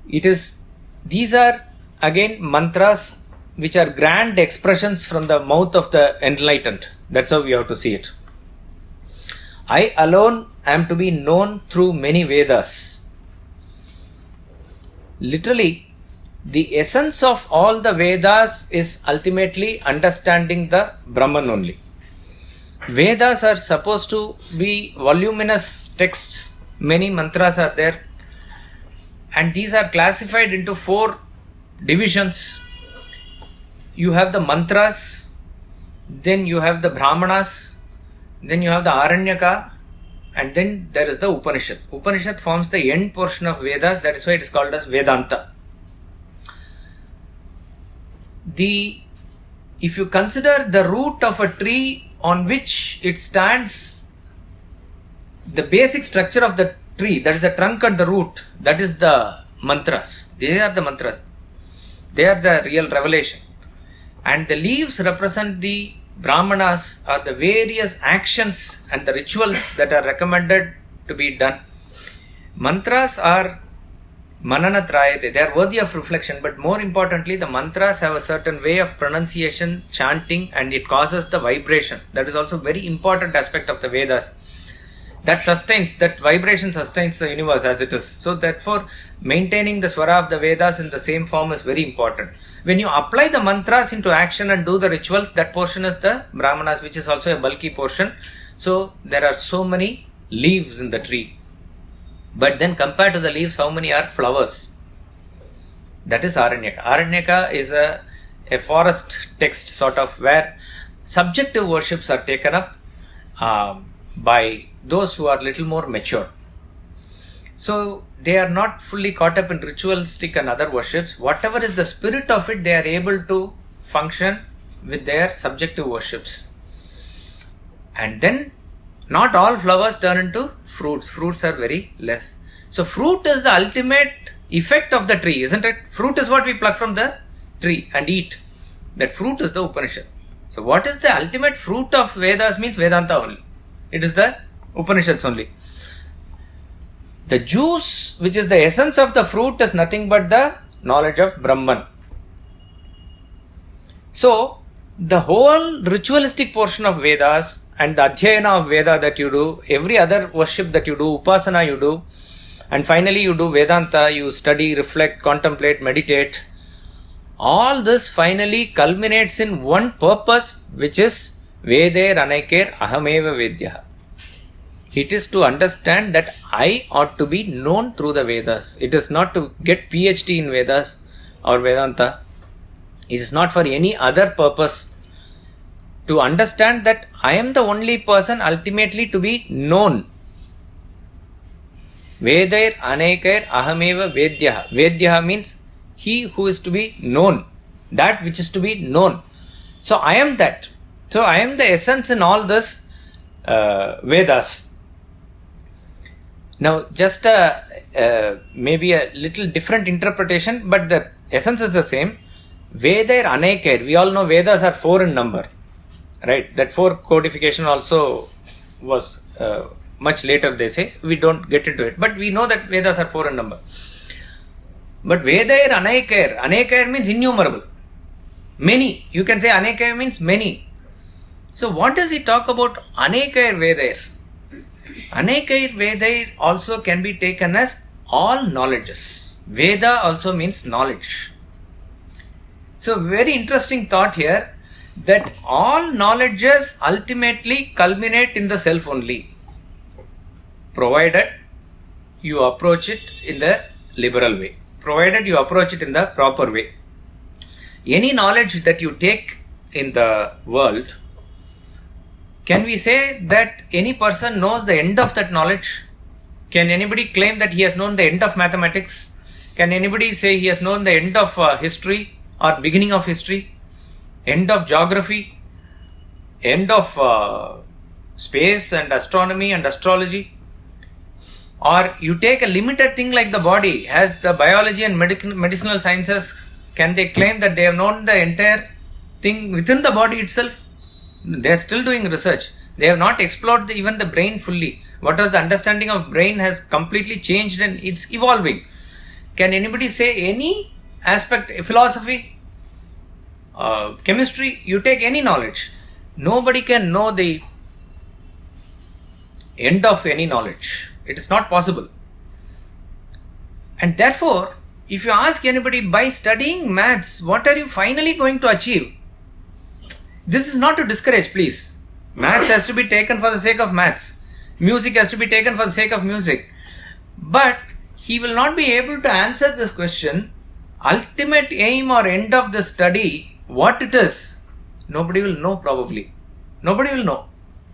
These are again mantras which are grand expressions from the mouth of the enlightened. That's how we have to see it. I alone am to be known through many Vedas. Literally, the essence of all the Vedas is ultimately understanding the Brahman only. Vedas are supposed to be voluminous texts. Many mantras are there. And these are classified into 4 divisions. You have the mantras, then you have the brahmanas, then you have the aranyaka, and then there is the Upanishad. Upanishad forms the end portion of Vedas, that is why it is called as Vedanta. If you consider the root of a tree on which it stands, the basic structure of the tree, that is the trunk and the root, that is the mantras. They are the mantras. They are the real revelation. And the leaves represent the brahmanas, or the various actions and the rituals that are recommended to be done. Mantras are mananatrayate, they are worthy of reflection, but more importantly, the mantras have a certain way of pronunciation, chanting, and it causes the vibration. That is also a very important aspect of the Vedas. That vibration sustains the universe as it is. So therefore, maintaining the swara of the Vedas in the same form is very important. When you apply the mantras into action and do the rituals, that portion is the brahmanas, which is also a bulky portion. So there are so many leaves in the tree. But then compared to the leaves, how many are flowers? That is Aranyaka. Aranyaka is a forest text sort of, where subjective worships are taken up by those who are little more mature. So they are not fully caught up in ritualistic and other worships. Whatever is the spirit of it, they are able to function with their subjective worships. And then not all flowers turn into fruits. Fruits are very less. So fruit is the ultimate effect of the tree, isn't it? Fruit is what we pluck from the tree and eat. That fruit is the Upanishad. So what is the ultimate fruit of Vedas means Vedanta only. It is the Upanishads only. The juice, which is the essence of the fruit, is nothing but the knowledge of Brahman. So, the whole ritualistic portion of Vedas and the Adhyayana of Veda that you do, every other worship that you do, Upasana you do, and finally you do Vedanta, you study, reflect, contemplate, meditate. All this finally culminates in one purpose, which is Vedair anaikair ahameva vedyaha. It is to understand that I ought to be known through the Vedas. It is not to get PhD in Vedas or Vedanta. It is not for any other purpose. To understand that I am the only person ultimately to be known. Vedair anaikair ahameva vedyaha. Vedyaha means he who is to be known, that which is to be known. So I am that. So I am the essence in all this Vedas. Now, just maybe a little different interpretation, but the essence is the same. Veda Anekair. We all know Vedas are 4 in number, right? That 4 codification also was much later, they say. We don't get into it, but we know that Vedas are 4 in number. But Vedair Anekair. Anekair means innumerable. Many. You can say Anekair means many. So what does he talk about Anekair Vedair? Anekair Vedair also can be taken as all knowledges. Veda also means knowledge. So very interesting thought here, that all knowledges ultimately culminate in the self only, provided you approach it in the liberal way, provided you approach it in the proper way. Any knowledge that you take in the world, can we say that any person knows the end of that knowledge? Can anybody claim that he has known the end of mathematics? Can anybody say he has known the end of history or beginning of history? End of geography? End of space and astronomy and astrology? Or you take a limited thing like the body, has the biology and medicinal sciences, can they claim that they have known the entire thing within the body itself? They are still doing research. They have not explored even the brain fully. What was the understanding of brain has completely changed and it's evolving. Can anybody say any aspect, philosophy, chemistry, you take any knowledge, nobody can know the end of any knowledge. It is not possible. And therefore, if you ask anybody, by studying maths, what are you finally going to achieve? This is not to discourage, please. Maths has to be taken for the sake of maths. Music has to be taken for the sake of music. But he will not be able to answer this question. Ultimate aim or end of the study, what it is, nobody will know probably. Nobody will know.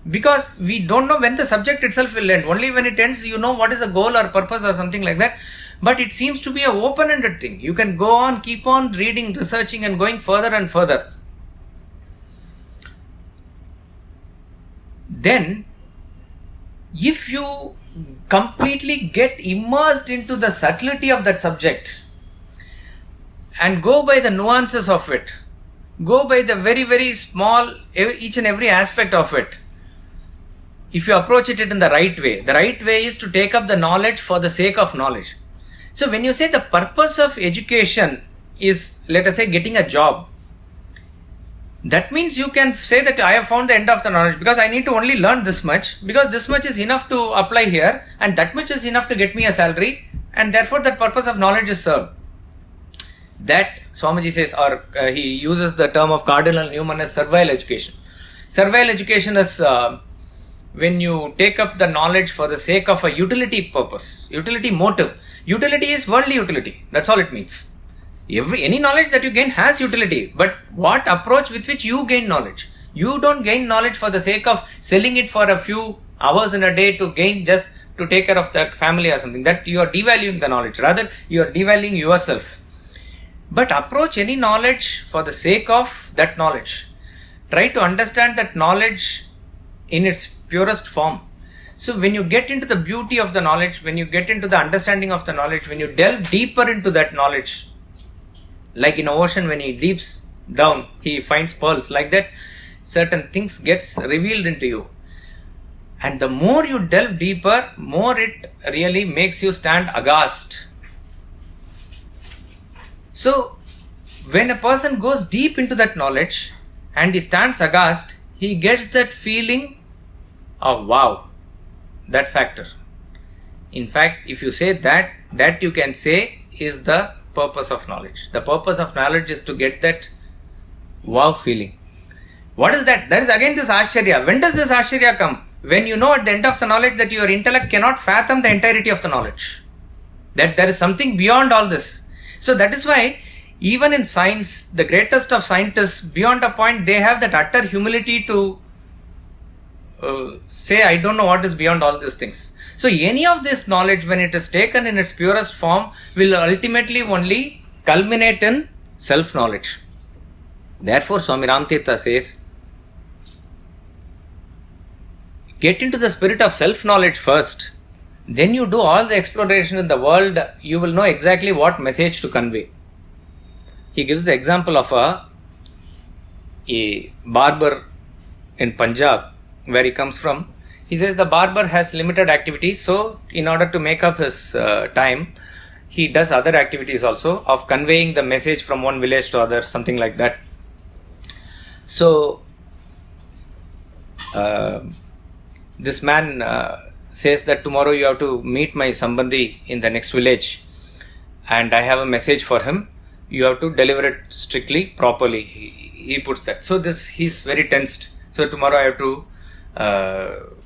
Because we don't know when the subject itself will end. Only when it ends, you know what is the goal or purpose or something like that. But it seems to be an open-ended thing. You can go on, keep on reading, researching and going further and further. Then, if you completely get immersed into the subtlety of that subject and go by the nuances of it, go by the very, very small, each and every aspect of it, if you approach it in the right way is to take up the knowledge for the sake of knowledge. So when you say the purpose of education is, let us say, getting a job, that means you can say that I have found the end of the knowledge because I need to only learn this much, because this much is enough to apply here and that much is enough to get me a salary, and therefore that purpose of knowledge is served. That Swamiji says, or he uses the term of Cardinal Newman as servile education. Servile education is when you take up the knowledge for the sake of a utility purpose, utility motive. Utility is worldly utility. That's all it means. Any knowledge that you gain has utility, but what approach with which you gain knowledge? You don't gain knowledge for the sake of selling it for a few hours in a day to gain just to take care of the family or something. That you are devaluing the knowledge. Rather, you are devaluing yourself. But approach any knowledge for the sake of that knowledge. Try to understand that knowledge in its purest form. So when you get into the beauty of the knowledge, when you get into the understanding of the knowledge, when you delve deeper into that knowledge, like in an ocean, when he deeps down, he finds pearls. Like that, certain things gets revealed into you. And the more you delve deeper, more it really makes you stand aghast. So, when a person goes deep into that knowledge and he stands aghast, he gets that feeling of wow, that factor. In fact, if you say that you can say is the purpose of knowledge. The purpose of knowledge is to get that wow feeling. What is that? That is again this Ashcharya. When does this Ashcharya come? When you know at the end of the knowledge that your intellect cannot fathom the entirety of the knowledge. That there is something beyond all this. So that is why even in science, the greatest of scientists, beyond a point, they have that utter humility to say, I don't know what is beyond all these things. So any of this knowledge, when it is taken in its purest form, will ultimately only culminate in self-knowledge. Therefore, Swami Ramtirtha says, get into the spirit of self-knowledge first. Then you do all the exploration in the world, you will know exactly what message to convey. He gives the example of a barber in Punjab, where he comes from. He says the barber has limited activities, so in order to make up his time, he does other activities also of conveying the message from one village to other, something like that. So, this man says that tomorrow you have to meet my Sambandhi in the next village, and I have a message for him. You have to deliver it strictly, properly. He puts that. So he's very tensed. So tomorrow I have to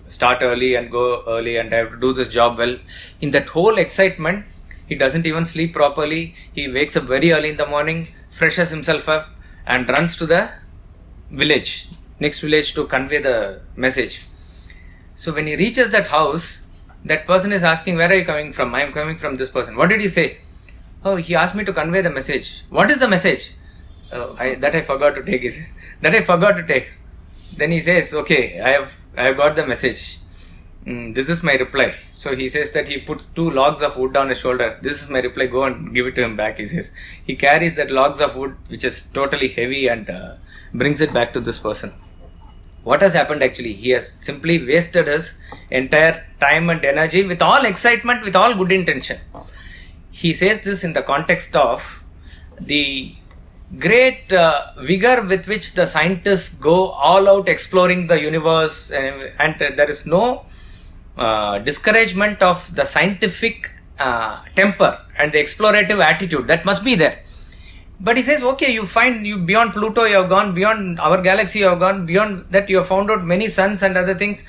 start early and go early, and I have to do this job well. In that whole excitement, he doesn't even sleep properly. He wakes up very early in the morning, freshes himself up, and runs to the village, next village, to convey the message. So when he reaches that house, that person is asking, where are you coming from? I am coming from this person. What did he say? Oh, he asked me to convey the message. What is the message? I forgot to take. He says, that I forgot to take. Then he says, okay, I have got the message. This is my reply. So he says that he puts 2 logs of wood on his shoulder. This is my reply. Go and give it to him back. He says he carries that logs of wood, which is totally heavy, and brings it back to this person. What has happened actually? He has simply wasted his entire time and energy with all excitement, with all good intention. He says this in the context of the great vigor with which the scientists go all out exploring the universe, and there is no discouragement of the scientific temper and the explorative attitude that must be there. But he says, okay, you beyond Pluto, you have gone beyond our galaxy, you have gone beyond that, you have found out many suns and other things.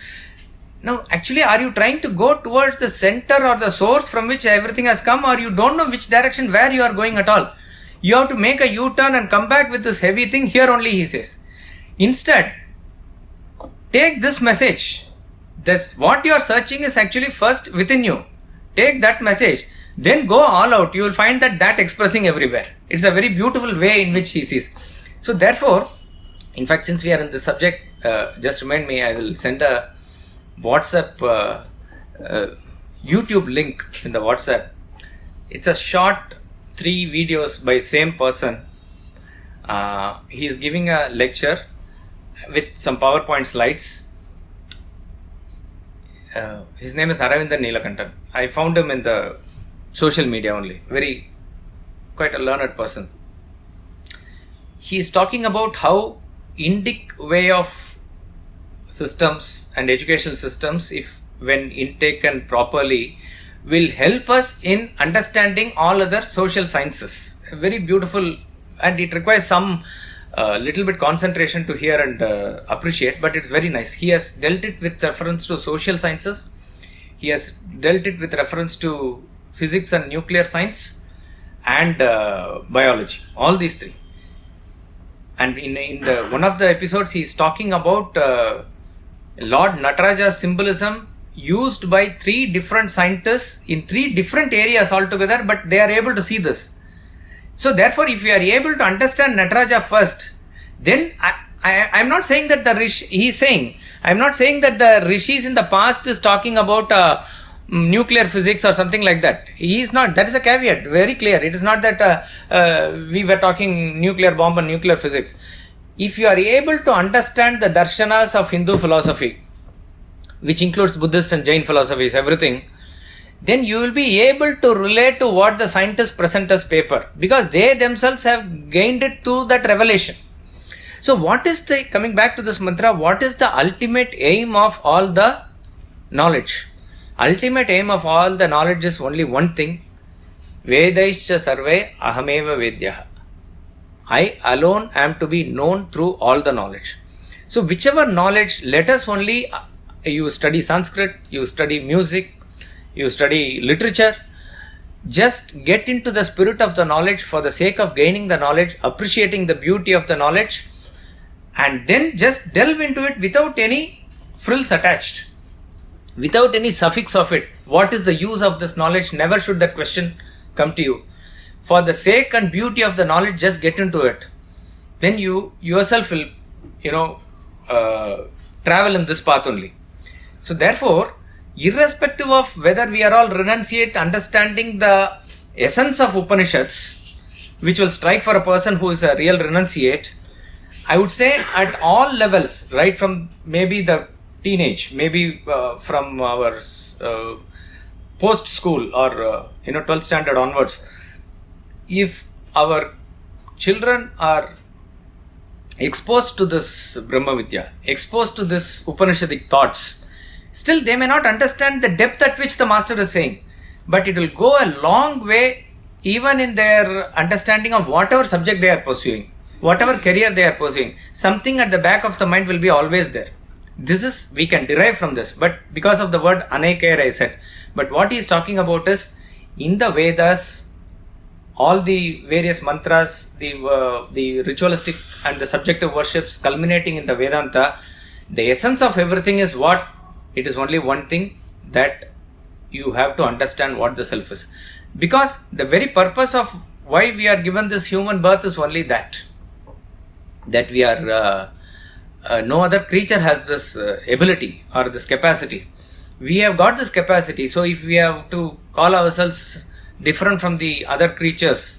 Now, actually, are you trying to go towards the center or the source from which everything has come, or you don't know which direction, where you are going at all? You have to make a U-turn and come back with this heavy thing here only, he says. Instead, take this message. What you are searching is actually first within you. Take that message. Then go all out. You will find that expressing everywhere. It's a very beautiful way in which he sees. So therefore, in fact, since we are in this subject, just remind me, I will send a WhatsApp YouTube link in the WhatsApp. It's a short 3 videos by same person. He is giving a lecture with some PowerPoint slides. His name is Aravindan Neelakantan. I found him in the social media only. Quite a learned person. He is talking about how Indic way of systems and educational systems, if when intaken properly, will help us in understanding all other social sciences. Very beautiful, and it requires some little bit concentration to hear and appreciate, but it's very nice. He has dealt it with reference to social sciences. He has dealt it with reference to physics and nuclear science and biology, all these 3. And in the one of the episodes, he is talking about Lord Nataraja's symbolism used by 3 different scientists in 3 different areas altogether, but they are able to see this. So therefore, if you are able to understand Nataraja first, then I am not saying that the Rishi, he is saying, I am not saying that the Rishis in the past is talking about nuclear physics or something like that. He is not. That is a caveat, very clear. It is not that we were talking nuclear bomb and nuclear physics. If you are able to understand the darshanas of Hindu philosophy, which includes Buddhist and Jain philosophies, everything, then you will be able to relate to what the scientists present as paper, because they themselves have gained it through that revelation. So what is coming back to this mantra, what is the ultimate aim of all the knowledge? Ultimate aim of all the knowledge is only one thing. Vedaischa sarve ahameva vedyaha. I alone am to be known through all the knowledge. So whichever knowledge, let us only, you study Sanskrit, you study music, you study literature, just get into the spirit of the knowledge for the sake of gaining the knowledge, appreciating the beauty of the knowledge, and then just delve into it without any frills attached, without any suffix of it. What is the use of this knowledge? Never should that question come to you. for the sake and beauty of the knowledge, just get into it, then you yourself will, travel in this path only. So therefore, irrespective of whether we are all renunciate, understanding the essence of Upanishads, which will strike for a person who is a real renunciate, I would say at all levels, right from maybe the teenage, maybe from our post school or 12th standard onwards, if our children are exposed to this Brahma Vidya, exposed to this Upanishadic thoughts, still they may not understand the depth at which the master is saying, but it will go a long way even in their understanding of whatever subject they are pursuing, whatever career they are pursuing. Something at the back of the mind will be always there. This is, we can derive from this, but because of the word Anaikair I said. But what he is talking about is, in the Vedas, all the various mantras, the ritualistic and the subjective worships culminating in the Vedanta, the essence of everything is what? It is only one thing, that you have to understand what the self is. Because the very purpose of why we are given this human birth is only that we are, no other creature has this ability or this capacity. We have got this capacity, so if we have to call ourselves different from the other creatures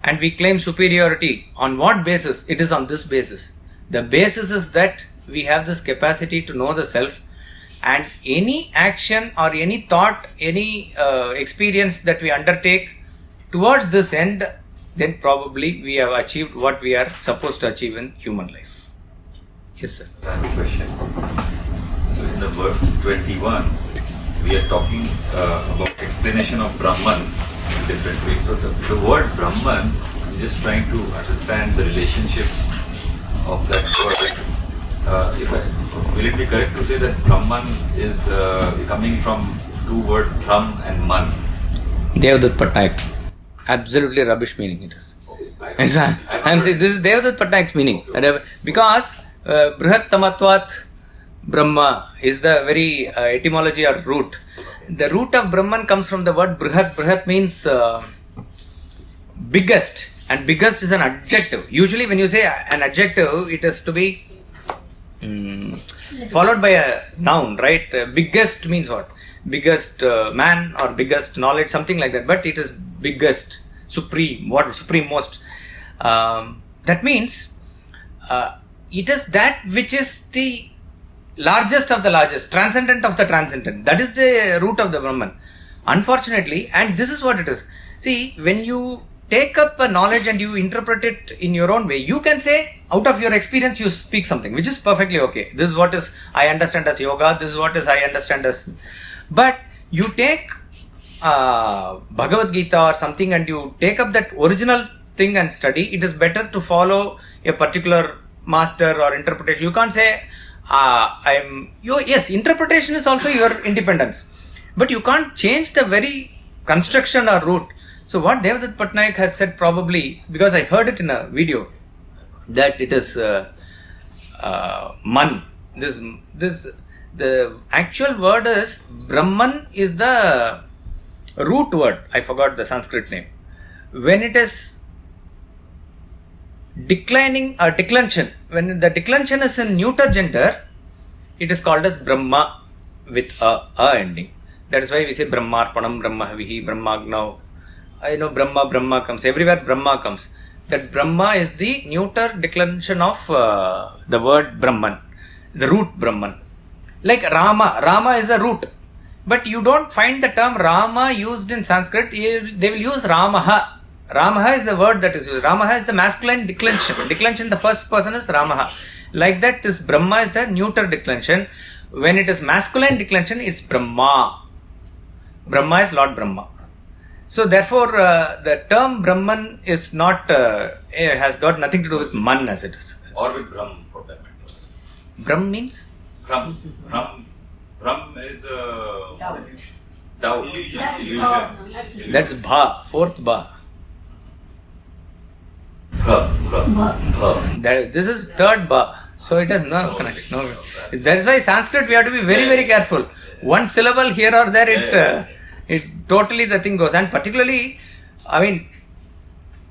and we claim superiority, on what basis? It is on this basis. The basis is that we have this capacity to know the self, and any action or any thought, any experience that we undertake towards this end, then probably we have achieved what we are supposed to achieve in human life. Yes, sir. I have a question. So in the verse 21, we are talking about explanation of Brahman in different ways. So the word Brahman, I'm just trying to understand the relationship of that word. Will it be correct to say that Brahman is coming from two words, Brahm and Man? Devdutt Patnaik. Absolutely rubbish meaning it is. I am saying this is Devdutt Patnaik's meaning. Because Brihat Tamatvat Brahma is the very etymology or root. The root of Brahman comes from the word Brihat. Brihat means biggest, and biggest is an adjective. Usually when you say an adjective, it has to be followed by a noun, right? Biggest means what? Biggest man or biggest knowledge, something like that. But it is biggest, supreme, what? Supreme most. That means it is that which is the largest of the largest, transcendent of the transcendent. That is the root of the Brahman. Unfortunately, and this is what it is. See, when you take up a knowledge and you interpret it in your own way, you can say, out of your experience, you speak something, which is perfectly okay. This is what is I understand as yoga, this is what is I understand as... But you take Bhagavad Gita or something and you take up that original thing and study, it is better to follow a particular master or interpretation. You can't say, yes, interpretation is also your independence. But you can't change the very construction or root. So what Devdutt Patnaik has said, probably, because I heard it in a video, that it is Man. The actual word is, Brahman is the root word. I forgot the Sanskrit name. When it is declining or declension, when the declension is in neuter gender, it is called as Brahma with a ending. That is why we say Brahmarpanam, Brahmahavihi, Brahmagnav. I know Brahma comes. Everywhere Brahma comes. That Brahma is the neuter declension of the word Brahman, the root Brahman. Like Rama is a root. But you don't find the term Rama used in Sanskrit. They will use Ramaha. Ramaha is the word that is used. Ramaha is the masculine declension. Declension, the first person is Ramaha. Like that, this Brahma is the neuter declension. When it is masculine declension, it's Brahma. Brahma is Lord Brahma. So therefore, the term Brahman is not, has got nothing to do with Man as it is. Or with Brahm for that matter. Brahm means? Brahm is doubt. Illusion. That's That's Bha, fourth Bha. This is third Ba. So it has no connection. No. That is why Sanskrit we have to be very, very careful. One syllable here or there, it totally the thing goes. And particularly, I mean,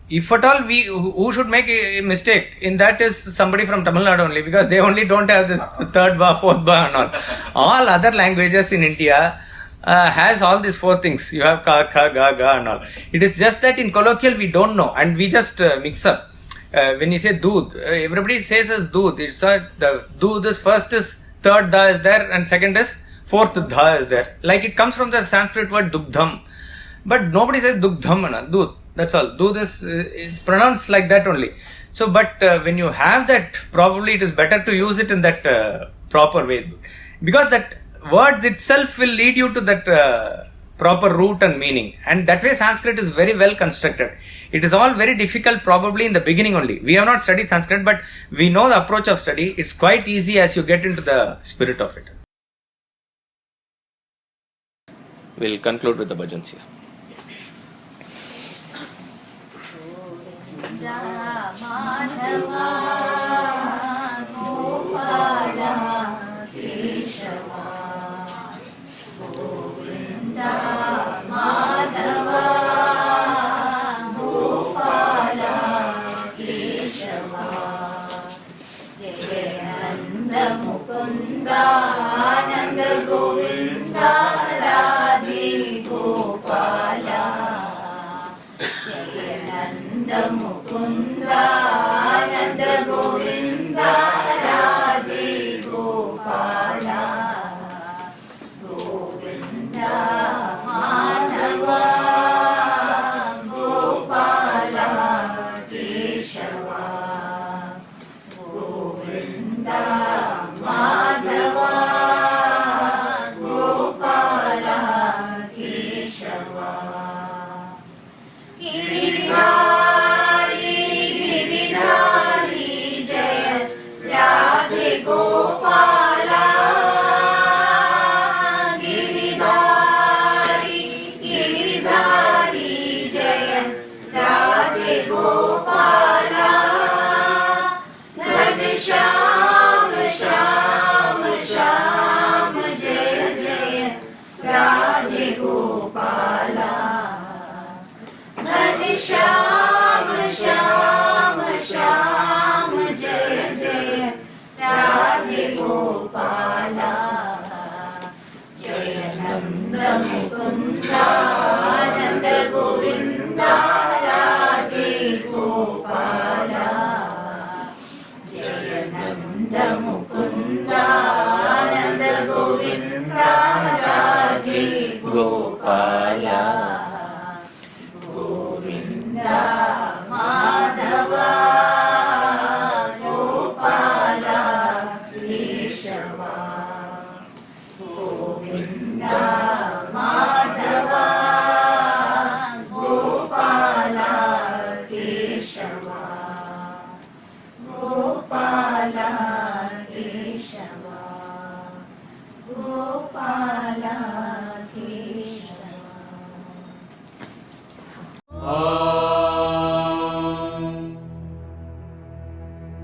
if at all who should make a mistake in that is somebody from Tamil Nadu only, because they only don't have this third bar, fourth bar and all. All other languages in India has all these four things. You have ka, kha, ga, ga and all. It is just that in colloquial we don't know and we just mix up. When you say doodh, everybody says as doodh. It's the doodh is first is third da is there and second is fourth dha is there. Like it comes from the Sanskrit word dugdham. But nobody says dugdham, doodh. That's all. Doodh is it's pronounced like that only. So, but when you have that, probably it is better to use it in that proper way. Because that words itself will lead you to that proper root and meaning. And that way Sanskrit is very well constructed. It is all very difficult probably in the beginning only. We have not studied Sanskrit, but we know the approach of study. It's quite easy as you get into the spirit of it. We'll conclude with the bhajans here.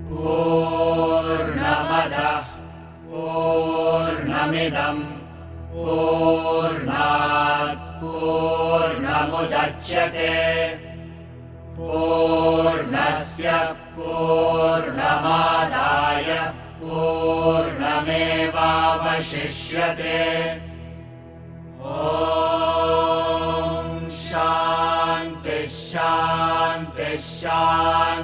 Poornam Adah Poornamidam Poornat Poornamudachyate Poornasya Poornamadaya Poornamevavashishyate. Om Shanti Shanti Shanti.